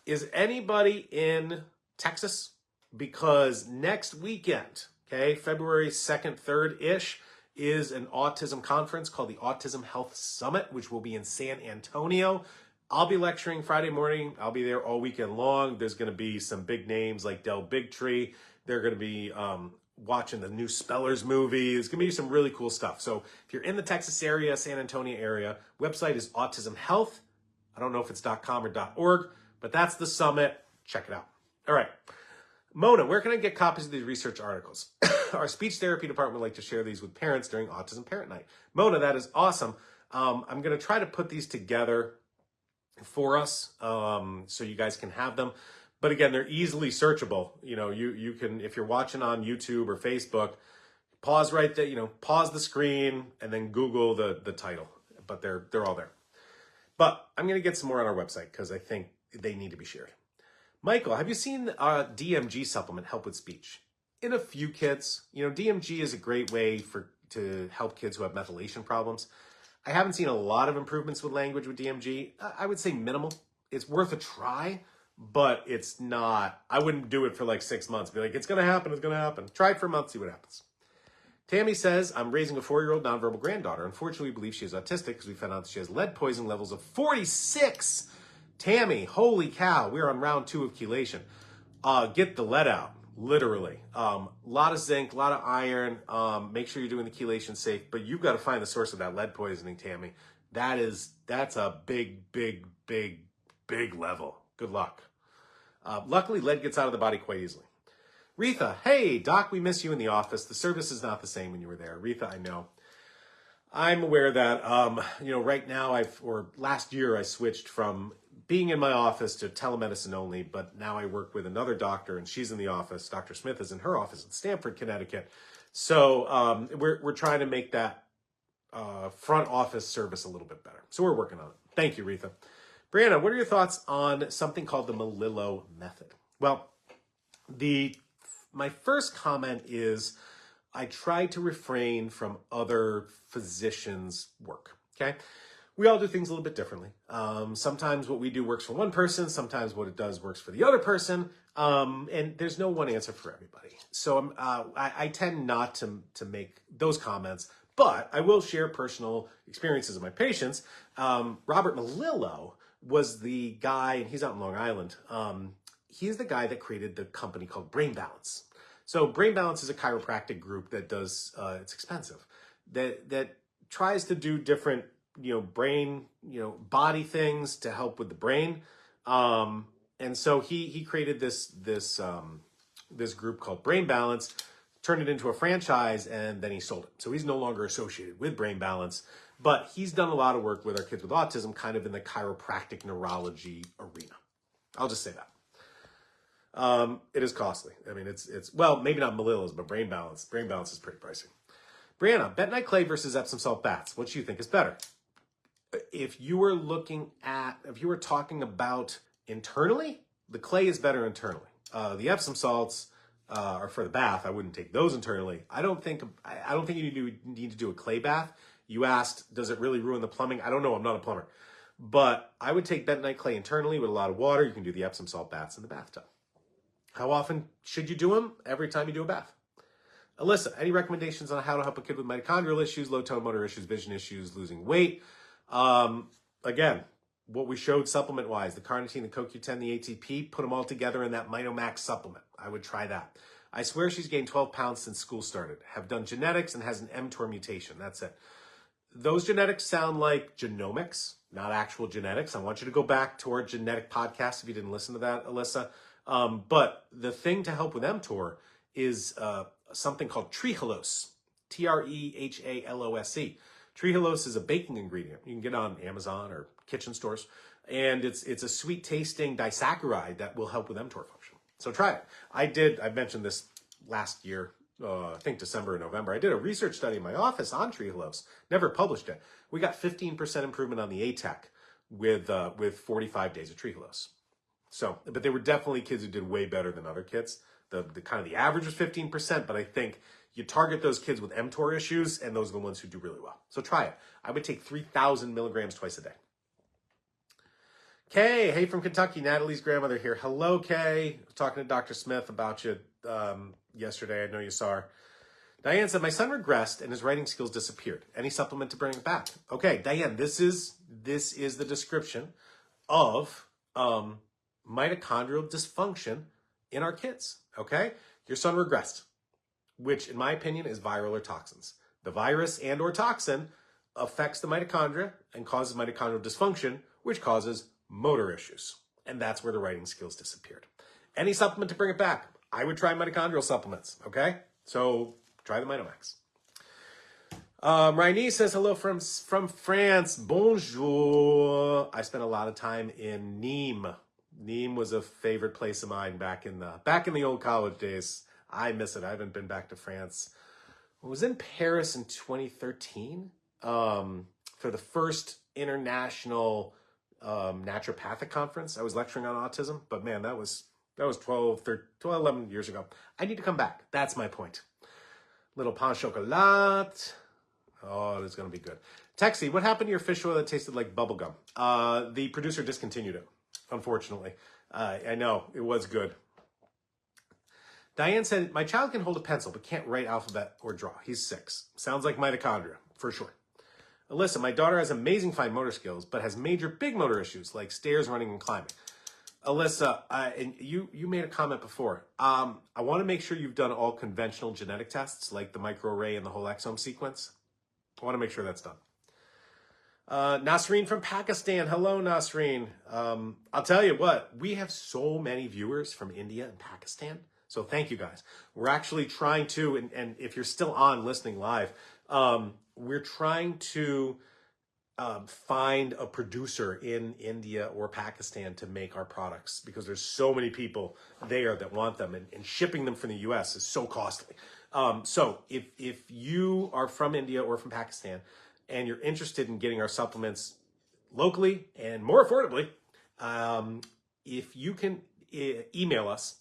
Is anybody in Texas? Because next weekend, okay, February 2nd, 3rd-ish, is an autism conference called the Autism Health Summit, which will be in San Antonio. I'll be lecturing Friday morning. I'll be there all weekend long. There's going to be some big names like Del Bigtree. They're going to be watching the new Spellers movie. It's going to be some really cool stuff. So if you're in the Texas area, San Antonio area, website is Autism Health. I don't know if it's .com or .org, but that's the summit. Check it out. All right. Mona, where can I get copies of these research articles? Our speech therapy department would like to share these with parents during Autism Parent Night. Mona, that is awesome. I'm going to try to put these together for us so you guys can have them. But again, they're easily searchable. You know, you can, if you're watching on YouTube or Facebook, pause right there, pause the screen and then Google the title. But they're all there. But I'm going to get some more on our website because I think they need to be shared. Michael, have you seen DMG supplement help with speech? In a few kids. DMG is a great way to help kids who have methylation problems. I haven't seen a lot of improvements with language with DMG. I would say minimal. It's worth a try, but it's not, I wouldn't do it for like 6 months. Be like, it's going to happen, it's going to happen. Try it for a month, see what happens. Tammy says, I'm raising a 4-year-old nonverbal granddaughter. Unfortunately, we believe she is autistic because we found out that she has lead poisoning levels of 46. Tammy, holy cow, we're on round 2 of chelation. Get the lead out, literally. A lot of zinc, a lot of iron. Make sure you're doing the chelation safe, but you've got to find the source of that lead poisoning, Tammy. That's a big, big, big, big level. Good luck. Luckily, lead gets out of the body quite easily. Retha, hey, Doc, we miss you in the office. The service is not the same when you were there. Retha, I know. I'm aware that, right now last year I switched from being in my office to telemedicine only, but now I work with another doctor and she's in the office. Dr. Smith is in her office in Stamford, Connecticut. So we're trying to make that front office service a little bit better. So we're working on it. Thank you, Retha. Brianna, what are your thoughts on something called the Melillo method? Well, my first comment is I try to refrain from other physicians' work, okay? We all do things a little bit differently. Sometimes what we do works for one person, sometimes what it does works for the other person, and there's no one answer for everybody. So I tend not to make those comments, but I will share personal experiences of my patients. Robert Melillo was the guy, and he's out in Long Island. He's the guy that created the company called Brain Balance. So Brain Balance is a chiropractic group that does, it's expensive, that tries to do different, brain, body things to help with the brain. And so he created this group called Brain Balance, turned it into a franchise, and then he sold it. So he's no longer associated with Brain Balance, but he's done a lot of work with our kids with autism, kind of in the chiropractic neurology arena. I'll just say that. It is costly. I mean, it's maybe not Melillo's, but Brain Balance. Brain Balance is pretty pricey. Brianna, bentonite clay versus Epsom salt baths. What do you think is better? If you were talking about internally, the clay is better internally. The Epsom salts are for the bath. I wouldn't take those internally. I don't think you need to do a clay bath. You asked, does it really ruin the plumbing? I don't know. I'm not a plumber. But I would take bentonite clay internally with a lot of water. You can do the Epsom salt baths in the bathtub. How often should you do them? Every time you do a bath. Alyssa, any recommendations on how to help a kid with mitochondrial issues, low tone motor issues, vision issues, losing weight? Again, what we showed supplement-wise, the carnitine, the CoQ10, the ATP, put them all together in that MitoMax supplement. I would try that. I swear she's gained 12 pounds since school started. Have done genetics and has an mTOR mutation. That's it. Those genetics sound like genomics, not actual genetics. I want you to go back to our genetic podcast if you didn't listen to that, Alyssa. But the thing to help with mTOR is something called trehalose, Trehalose. Trehalose is a baking ingredient. You can get it on Amazon or kitchen stores. And it's a sweet tasting disaccharide that will help with mTOR function. So try it. I mentioned this last year, I think December or November. I did a research study in my office on trehalose, never published it. We got 15% improvement on the ATEC with 45 days of trehalose. So, but they were definitely kids who did way better than other kids. The average was 15%, but I think you target those kids with mTOR issues, and those are the ones who do really well. So try it. I would take 3,000 milligrams twice a day. Kay, hey from Kentucky, Natalie's grandmother here. Hello, Kay. I was talking to Dr. Smith about you yesterday. I know you saw her. Diane said, my son regressed and his writing skills disappeared. Any supplement to bring it back? Okay, Diane, this is the description of mitochondrial dysfunction in our kids, okay? Your son regressed, which in my opinion is viral or toxins. The virus and or toxin affects the mitochondria and causes mitochondrial dysfunction, which causes motor issues. And that's where the writing skills disappeared. Any supplement to bring it back? I would try mitochondrial supplements, okay? So try the MitoMax. Rainy says hello from France. Bonjour. I spent a lot of time in Nîmes. Nîmes was a favorite place of mine back in the old college days. I miss it. I haven't been back to France. I was in Paris in 2013 for the first international naturopathic conference. I was lecturing on autism, but man, that was 11 years ago. I need to come back. That's my point. Little pain chocolat. Oh, it's going to be good. Texie, what happened to your fish oil that tasted like bubblegum? The producer discontinued it, unfortunately. I know, it was good. Diane said, my child can hold a pencil but can't write alphabet or draw. He's 6. Sounds like mitochondria, for sure. Alyssa, my daughter has amazing fine motor skills but has major big motor issues like stairs, running, and climbing. Alyssa, and you made a comment before. I want to make sure you've done all conventional genetic tests like the microarray and the whole exome sequence. I want to make sure that's done. Nasreen from Pakistan. Hello, Nasreen. I'll tell you what, we have so many viewers from India and Pakistan. So thank you guys. We're actually trying to, and if you're still on listening live, we're trying to find a producer in India or Pakistan to make our products because there's so many people there that want them, and shipping them from the US is so costly. So if you are from India or from Pakistan and you're interested in getting our supplements locally and more affordably, if you can email us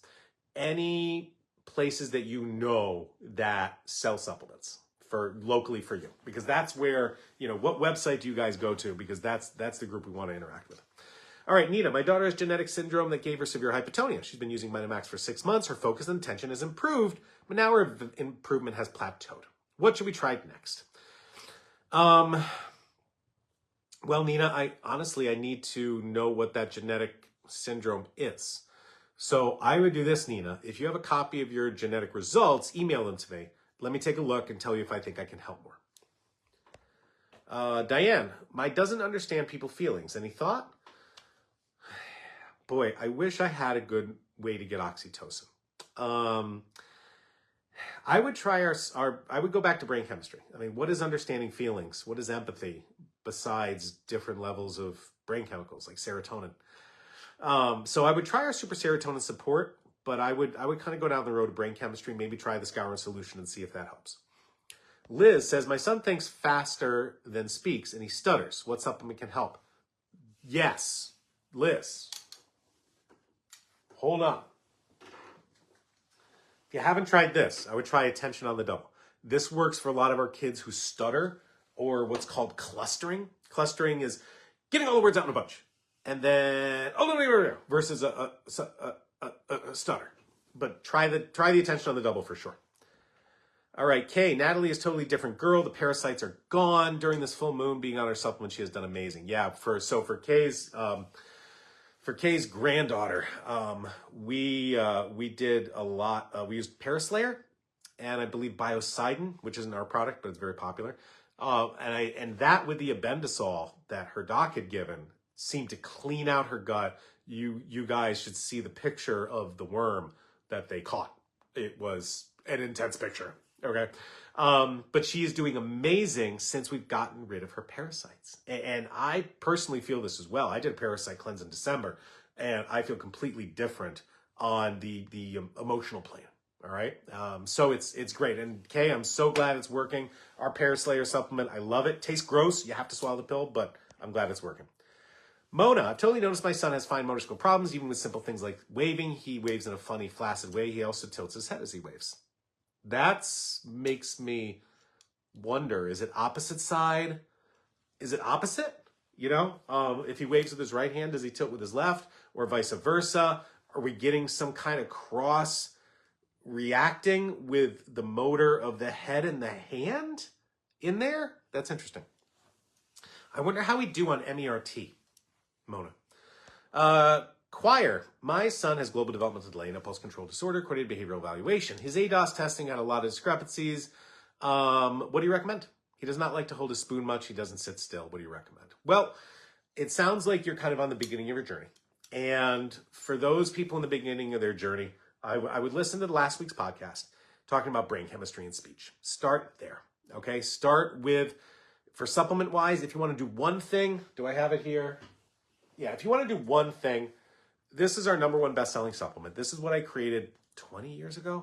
any places that you know that sell supplements for locally for you, because that's where, what website do you guys go to? Because that's the group we want to interact with. All right, Nita, my daughter has genetic syndrome that gave her severe hypotonia. She's been using Vitamax for 6 months. Her focus and attention has improved, but now her improvement has plateaued. What should we try next? Well, Nina, I need to know what that genetic syndrome is. So I would do this, Nina. If you have a copy of your genetic results, email them to me. Let me take a look and tell you if I think I can help more. Diane, my doesn't understand people's feelings. Any thought? Boy, I wish I had a good way to get oxytocin. I would try I would go back to brain chemistry. What is understanding feelings? What is empathy besides different levels of brain chemicals like serotonin? So I would try our super serotonin support, but I would kind of go down the road of brain chemistry, maybe try the Scourin solution and see if that helps. Liz says, my son thinks faster than speaks and he stutters. What supplement can help? Yes, Liz. Hold on. If you haven't tried this, I would try Attention on the Double. This works for a lot of our kids who stutter or what's called clustering. Clustering is getting all the words out in a bunch and then versus a stutter. But try the Attention on the Double for sure. All right, Kay, Natalie is a totally different girl. The parasites are gone during this full moon. Being on her supplement, she has done amazing. Yeah, for Kay's granddaughter, we did a lot. We used Paraslayer and I believe Biocidin, which isn't our product, but it's very popular. And that with the Abendasol that her doc had given seemed to clean out her gut. You guys should see the picture of the worm that they caught. It was an intense picture. Okay. But she is doing amazing since we've gotten rid of her parasites. And I personally feel this as well. I did a parasite cleanse in December and I feel completely different on the emotional plane. All right. So it's great. And Kay, I'm so glad it's working. Our Paraslayer supplement, I love it. Tastes gross. You have to swallow the pill, but I'm glad it's working. Mona, I've totally noticed my son has fine motor skill problems, even with simple things like waving. He waves in a funny, flaccid way. He also tilts his head as he waves. That makes me wonder, is it opposite side? Is it opposite? If he waves with his right hand, does he tilt with his left or vice versa? Are we getting some kind of cross reacting with the motor of the head and the hand in there? That's interesting. I wonder how we do on MERT, Mona. Choir, my son has global developmental delay and impulse control disorder, coordinated behavioral evaluation. His ADOS testing had a lot of discrepancies. What do you recommend? He does not like to hold his spoon much. He doesn't sit still. What do you recommend? Well, it sounds like you're kind of on the beginning of your journey. And for those people in the beginning of their journey, I would listen to last week's podcast talking about brain chemistry and speech. Start there, okay? Start with, for supplement-wise, if you want to do one thing, do I have it here? Yeah, if you want to do one thing, this is our #1 best-selling supplement. This is what I created 20 years ago,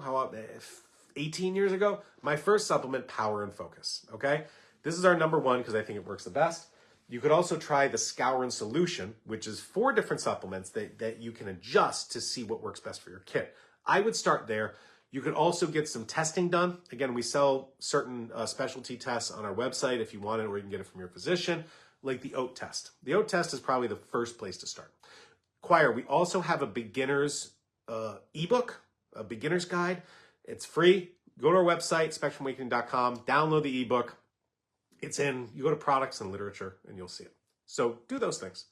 18 years ago. My first supplement, Power and Focus, okay? This is our #1 because I think it works the best. You could also try the Scourin solution, which is 4 different supplements that you can adjust to see what works best for your kid. I would start there. You could also get some testing done. Again, we sell certain specialty tests on our website if you want it, or you can get it from your physician, like the OAT test. The OAT test is probably the first place to start. Choir, we also have a beginner's ebook, a beginner's guide. It's free. Go to our website, spectrumawakening.com, download the ebook. You go to products and literature and you'll see it. So do those things.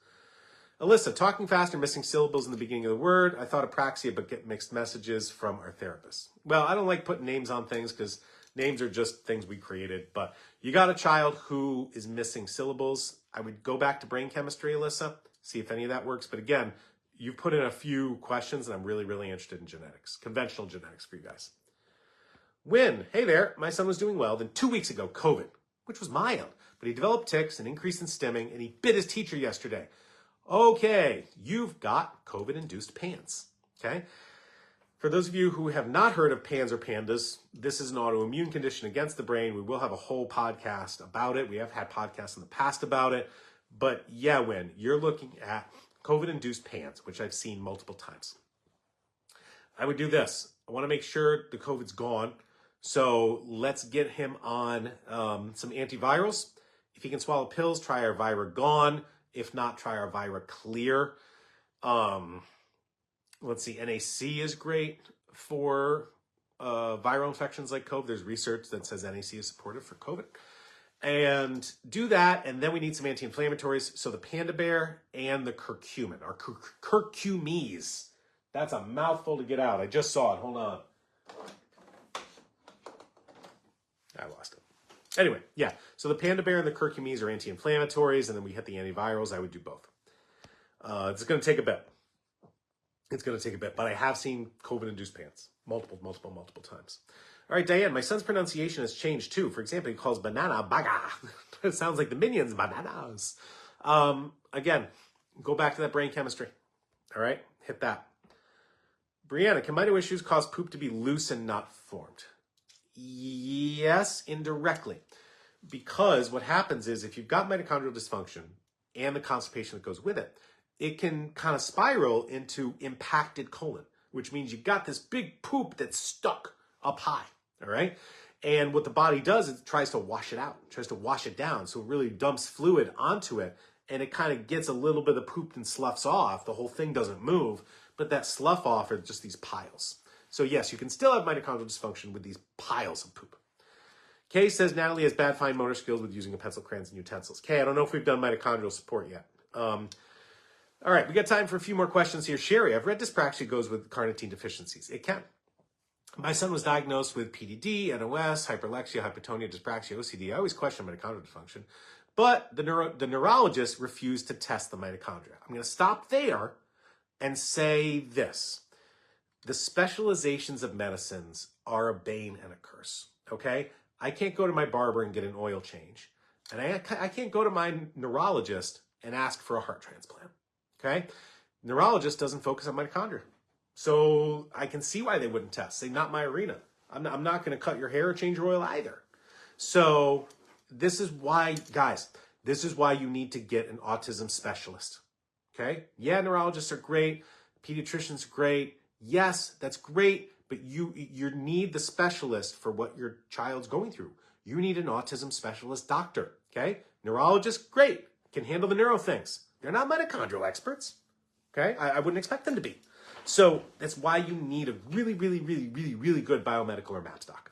Alyssa, talking fast or missing syllables in the beginning of the word. I thought apraxia, but get mixed messages from our therapist. Well, I don't like putting names on things because Names are just things we created, but you got a child who is missing syllables. I would go back to brain chemistry, Alyssa, see if any of that works. But again, you've put in a few questions and I'm really, really interested in genetics, conventional genetics for you guys. Win, hey there, my son was doing well. Then 2 weeks ago, COVID, which was mild, but he developed tics, an increase in stimming, and he bit his teacher yesterday. Okay, you've got COVID-induced PANS, okay? For those of you who have not heard of PANS or PANDAS, this is an autoimmune condition against the brain. We will have a whole podcast about it. We have had podcasts in the past about it. But yeah, when you're looking at COVID-induced PANS, which I've seen multiple times, I would do this. I want to make sure the COVID's gone. So let's get him on some antivirals. If he can swallow pills, try our Vira Gone. If not, try our Vira Clear. Let's see, NAC is great for viral infections like COVID. There's research that says NAC is supportive for COVID. And do that, and then we need some anti-inflammatories. So the Panda Bear and the curcumin, or curcumes. That's a mouthful to get out. I just saw it. Hold on. I lost it. Anyway, yeah. So the Panda Bear and the curcumes are anti-inflammatories, and then we hit the antivirals. I would do both. It's going to take a bit. It's going to take a bit, but I have seen COVID-induced PANS multiple times. All right, Diane, my son's pronunciation has changed too. For example, he calls banana baga. It sounds like the Minions, bananas. Again, go back to that brain chemistry. All right, hit that. Brianna, can mito issues cause poop to be loose and not formed? Yes, indirectly. Because what happens is if you've got mitochondrial dysfunction and the constipation that goes with it, it can kind of spiral into impacted colon, which means you've got this big poop that's stuck up high, all right? And what the body does is it tries to wash it out, tries to wash it down, so it really dumps fluid onto it, and it kind of gets a little bit of poop and sloughs off. The whole thing doesn't move, but that slough off are just these piles. So yes, you can still have mitochondrial dysfunction with these piles of poop. Kay says Natalie has bad fine motor skills with using a pencil, crayons, and utensils. Kay, I don't know if we've done mitochondrial support yet. All right, we got time for a few more questions here. Sherry, I've read dyspraxia goes with carnitine deficiencies. It can. My son was diagnosed with PDD, NOS, hyperlexia, hypotonia, dyspraxia, OCD. I always question mitochondrial dysfunction, but the neurologist refused to test the mitochondria. I'm going to stop there and say this. The specializations of medicines are a bane and a curse, okay? I can't go to my barber and get an oil change, and I can't go to my neurologist and ask for a heart transplant. Okay, neurologist doesn't focus on mitochondria, so I can see why they wouldn't test. Say, not my arena. I'm not going to cut your hair or change your oil either. So this is why, guys, this is why you need to get an autism specialist. Okay, yeah, neurologists are great, pediatricians are great. Yes, that's great, but you need the specialist for what your child's going through. You need an autism specialist doctor. Okay, neurologist, great, can handle the neuro things. They're not mitochondrial experts, okay? I wouldn't expect them to be. So that's why you need a really, really, really, really, really good biomedical or MAPS doc.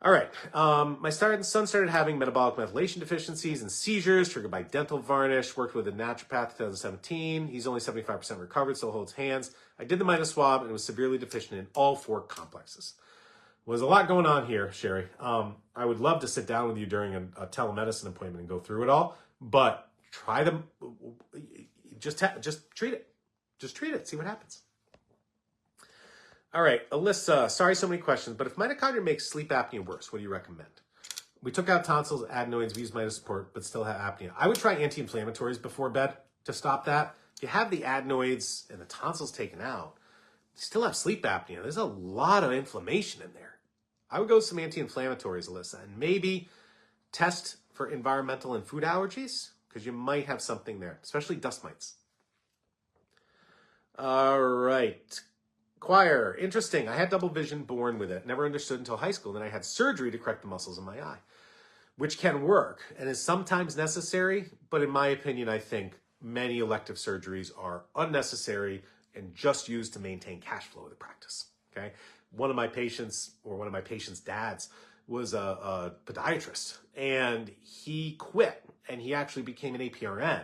All right, my son started having metabolic methylation deficiencies and seizures triggered by dental varnish, worked with a naturopath in 2017. He's only 75% recovered, still holds hands. I did the mito swab and was severely deficient in all 4 complexes. There's a lot going on here, Sherry. I would love to sit down with you during a telemedicine appointment and go through it all, but try them, just treat it. Just treat it, see what happens. All right, Alyssa, sorry so many questions, but if mitochondria makes sleep apnea worse, what do you recommend? We took out tonsils, adenoids, we used mito support, but still have apnea. I would try anti-inflammatories before bed to stop that. If you have the adenoids and the tonsils taken out, you still have sleep apnea. There's a lot of inflammation in there. I would go with some anti-inflammatories, Alyssa, and maybe test for environmental and food allergies, because you might have something there, especially dust mites. All right. Choir, interesting. I had double vision born with it. Never understood until high school. Then I had surgery to correct the muscles in my eye, which can work and is sometimes necessary. But in my opinion, I think many elective surgeries are unnecessary and just used to maintain cash flow of the practice. Okay. One of my patients' dads was a podiatrist, and he quit and he actually became an APRN.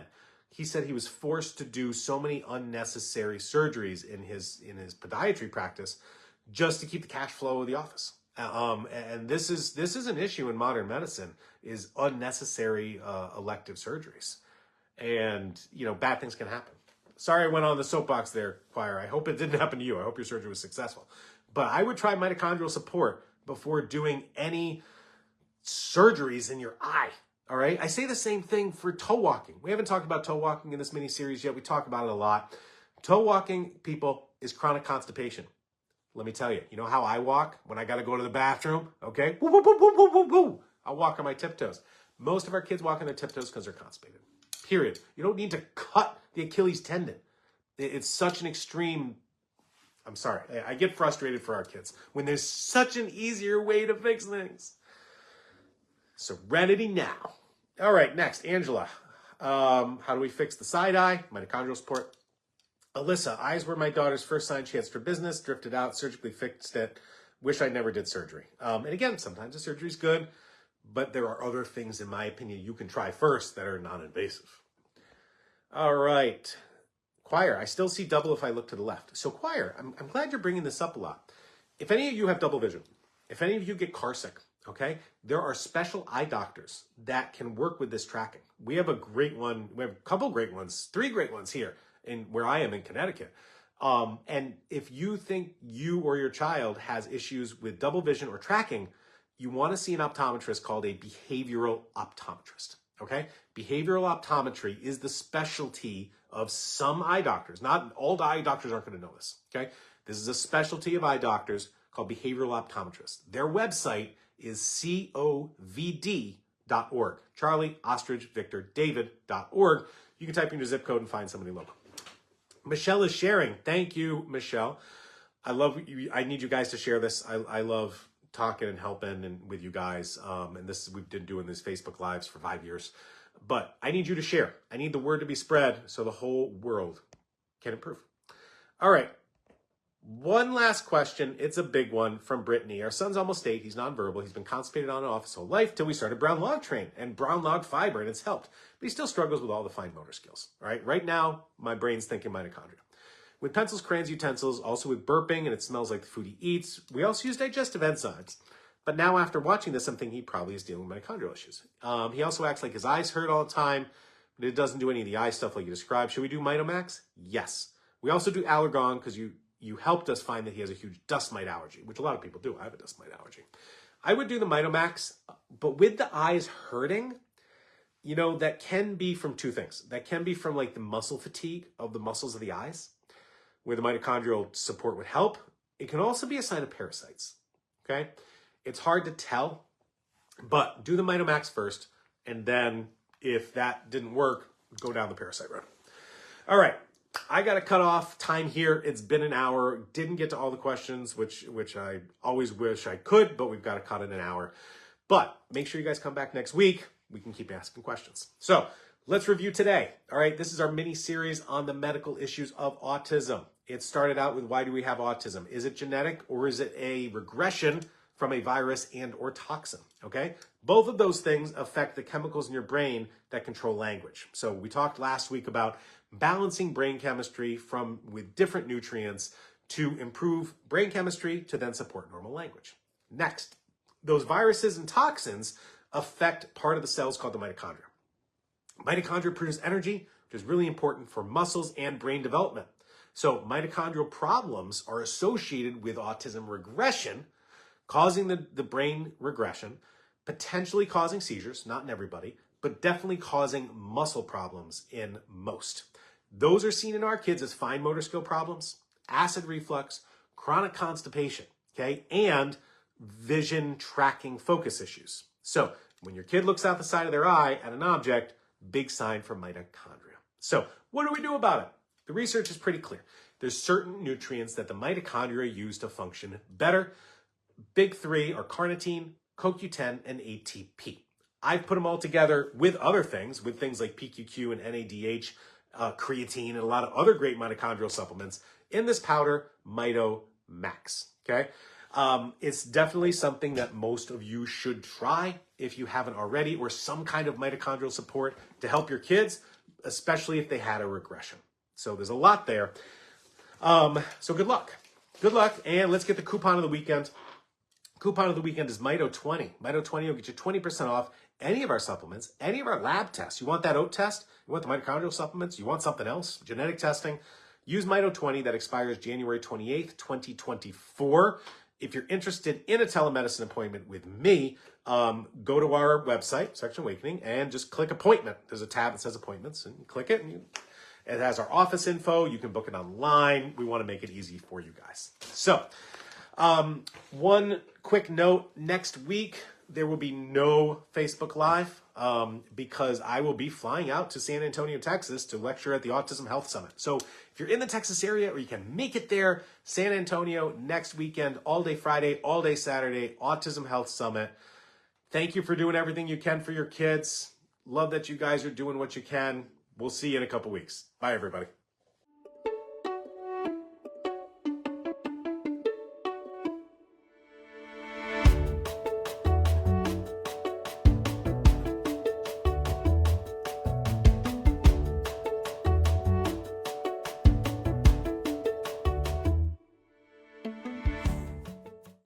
He said he was forced to do so many unnecessary surgeries in his podiatry practice just to keep the cash flow of the office. And this is an issue in modern medicine, is unnecessary elective surgeries. And, bad things can happen. Sorry I went on the soapbox there, choir. I hope it didn't happen to you. I hope your surgery was successful. But I would try mitochondrial support before doing any surgeries in your eye. All right. I say the same thing for toe walking. We haven't talked about toe walking in this mini series yet. We talk about it a lot. Toe walking, people, is chronic constipation. Let me tell you, you know how I walk when I got to go to the bathroom? Okay. Woo, woo, woo, woo, woo, woo, woo. I walk on my tiptoes. Most of our kids walk on their tiptoes because they're constipated. Period. You don't need to cut the Achilles tendon. It's such an extreme. I'm sorry. I get frustrated for our kids when there's such an easier way to fix things. Serenity now. All right, next, Angela. How do we fix the side eye? Mitochondrial support. Alyssa, eyes were my daughter's first sign she had strabismus, drifted out, surgically fixed it. Wish I never did surgery. And again, sometimes the surgery's good, but there are other things, in my opinion, you can try first that are non-invasive. All right. Choir, I still see double if I look to the left. So choir, I'm glad you're bringing this up a lot. If any of you have double vision, if any of you get car sick, okay, there are special eye doctors that can work with this tracking. We have a great one. We have a couple great ones, 3 great ones here in where I am in Connecticut. And if you think you or your child has issues with double vision or tracking, you want to see an optometrist called a behavioral optometrist. Okay, behavioral optometry is the specialty of some eye doctors. Not all eye doctors aren't going to know this. Okay, this is a specialty of eye doctors called behavioral optometrists. Their website is covd.org. Charlie, Ostrich, Victor, David.org. You can type in your zip code and find somebody local. Michelle is sharing. Thank you, Michelle. I love you. I need you guys to share this. I love talking and helping and with you guys. And we've been doing these Facebook Lives for 5 years. But I need you to share. I need the word to be spread so the whole world can improve. All right. One last question. It's a big one from Brittany. Our son's almost 8. He's nonverbal. He's been constipated on and off his whole life till we started brown log train and brown log fiber, and it's helped. But he still struggles with all the fine motor skills. All right. Right now, my brain's thinking mitochondria. With pencils, crayons, utensils, also with burping, and it smells like the food he eats. We also use digestive enzymes. But now after watching this, I'm thinking he probably is dealing with mitochondrial issues. He also acts like his eyes hurt all the time, but it doesn't do any of the eye stuff like you described. Should we do Mitomax? Yes. We also do Allergon because you helped us find that he has a huge dust mite allergy, which a lot of people do. I have a dust mite allergy. I would do the Mitomax, but with the eyes hurting, that can be from 2 things. That can be from like the muscle fatigue of the muscles of the eyes, where the mitochondrial support would help. It can also be a sign of parasites, okay? It's hard to tell, but do the Mitomax first, and then if that didn't work, go down the parasite road. All right, I got to cut off time here. It's been an hour. Didn't get to all the questions, which I always wish I could, but we've got to cut in an hour. But make sure you guys come back next week. We can keep asking questions. So let's review today. All right, this is our mini series on the medical issues of autism. It started out with, why do we have autism? Is it genetic or is it a regression from a virus and or toxin? Okay, both of those things affect the chemicals in your brain that control language. So we talked last week about balancing brain chemistry with different nutrients to improve brain chemistry to then support normal language. Next, those viruses and toxins affect part of the cells called the mitochondria. Mitochondria produce energy, which is really important for muscles and brain development. So mitochondrial problems are associated with autism regression, causing the brain regression, potentially causing seizures, not in everybody, but definitely causing muscle problems in most. Those are seen in our kids as fine motor skill problems, acid reflux, chronic constipation, okay, and vision tracking focus issues. So when your kid looks out the side of their eye at an object, big sign for mitochondria. So what do we do about it? The research is pretty clear. There's certain nutrients that the mitochondria use to function better. Big 3 are carnitine, CoQ10, and ATP. I've put them all together with other things, with things like PQQ and NADH, creatine, and a lot of other great mitochondrial supplements in this powder, Mitomax, okay? It's definitely something that most of you should try if you haven't already, or some kind of mitochondrial support to help your kids, especially if they had a regression. So there's a lot there. So good luck. Good luck, and let's get the coupon of the weekend. Coupon of the weekend is Mito20. Mito20 will get you 20% off any of our supplements, any of our lab tests. You want that oat test? You want the mitochondrial supplements? You want something else? Genetic testing? Use Mito20 that expires January 28th, 2024. If you're interested in a telemedicine appointment with me, go to our website, Section Awakening, and just click appointment. There's a tab that says appointments, and you click it, and it has our office info. You can book it online. We want to make it easy for you guys. So, one quick note, next week, there will be no Facebook Live because I will be flying out to San Antonio, Texas to lecture at the Autism Health Summit. So if you're in the Texas area or you can make it there, San Antonio next weekend, all day Friday, all day Saturday, Autism Health Summit. Thank you for doing everything you can for your kids. Love that you guys are doing what you can. We'll see you in a couple weeks. Bye, everybody.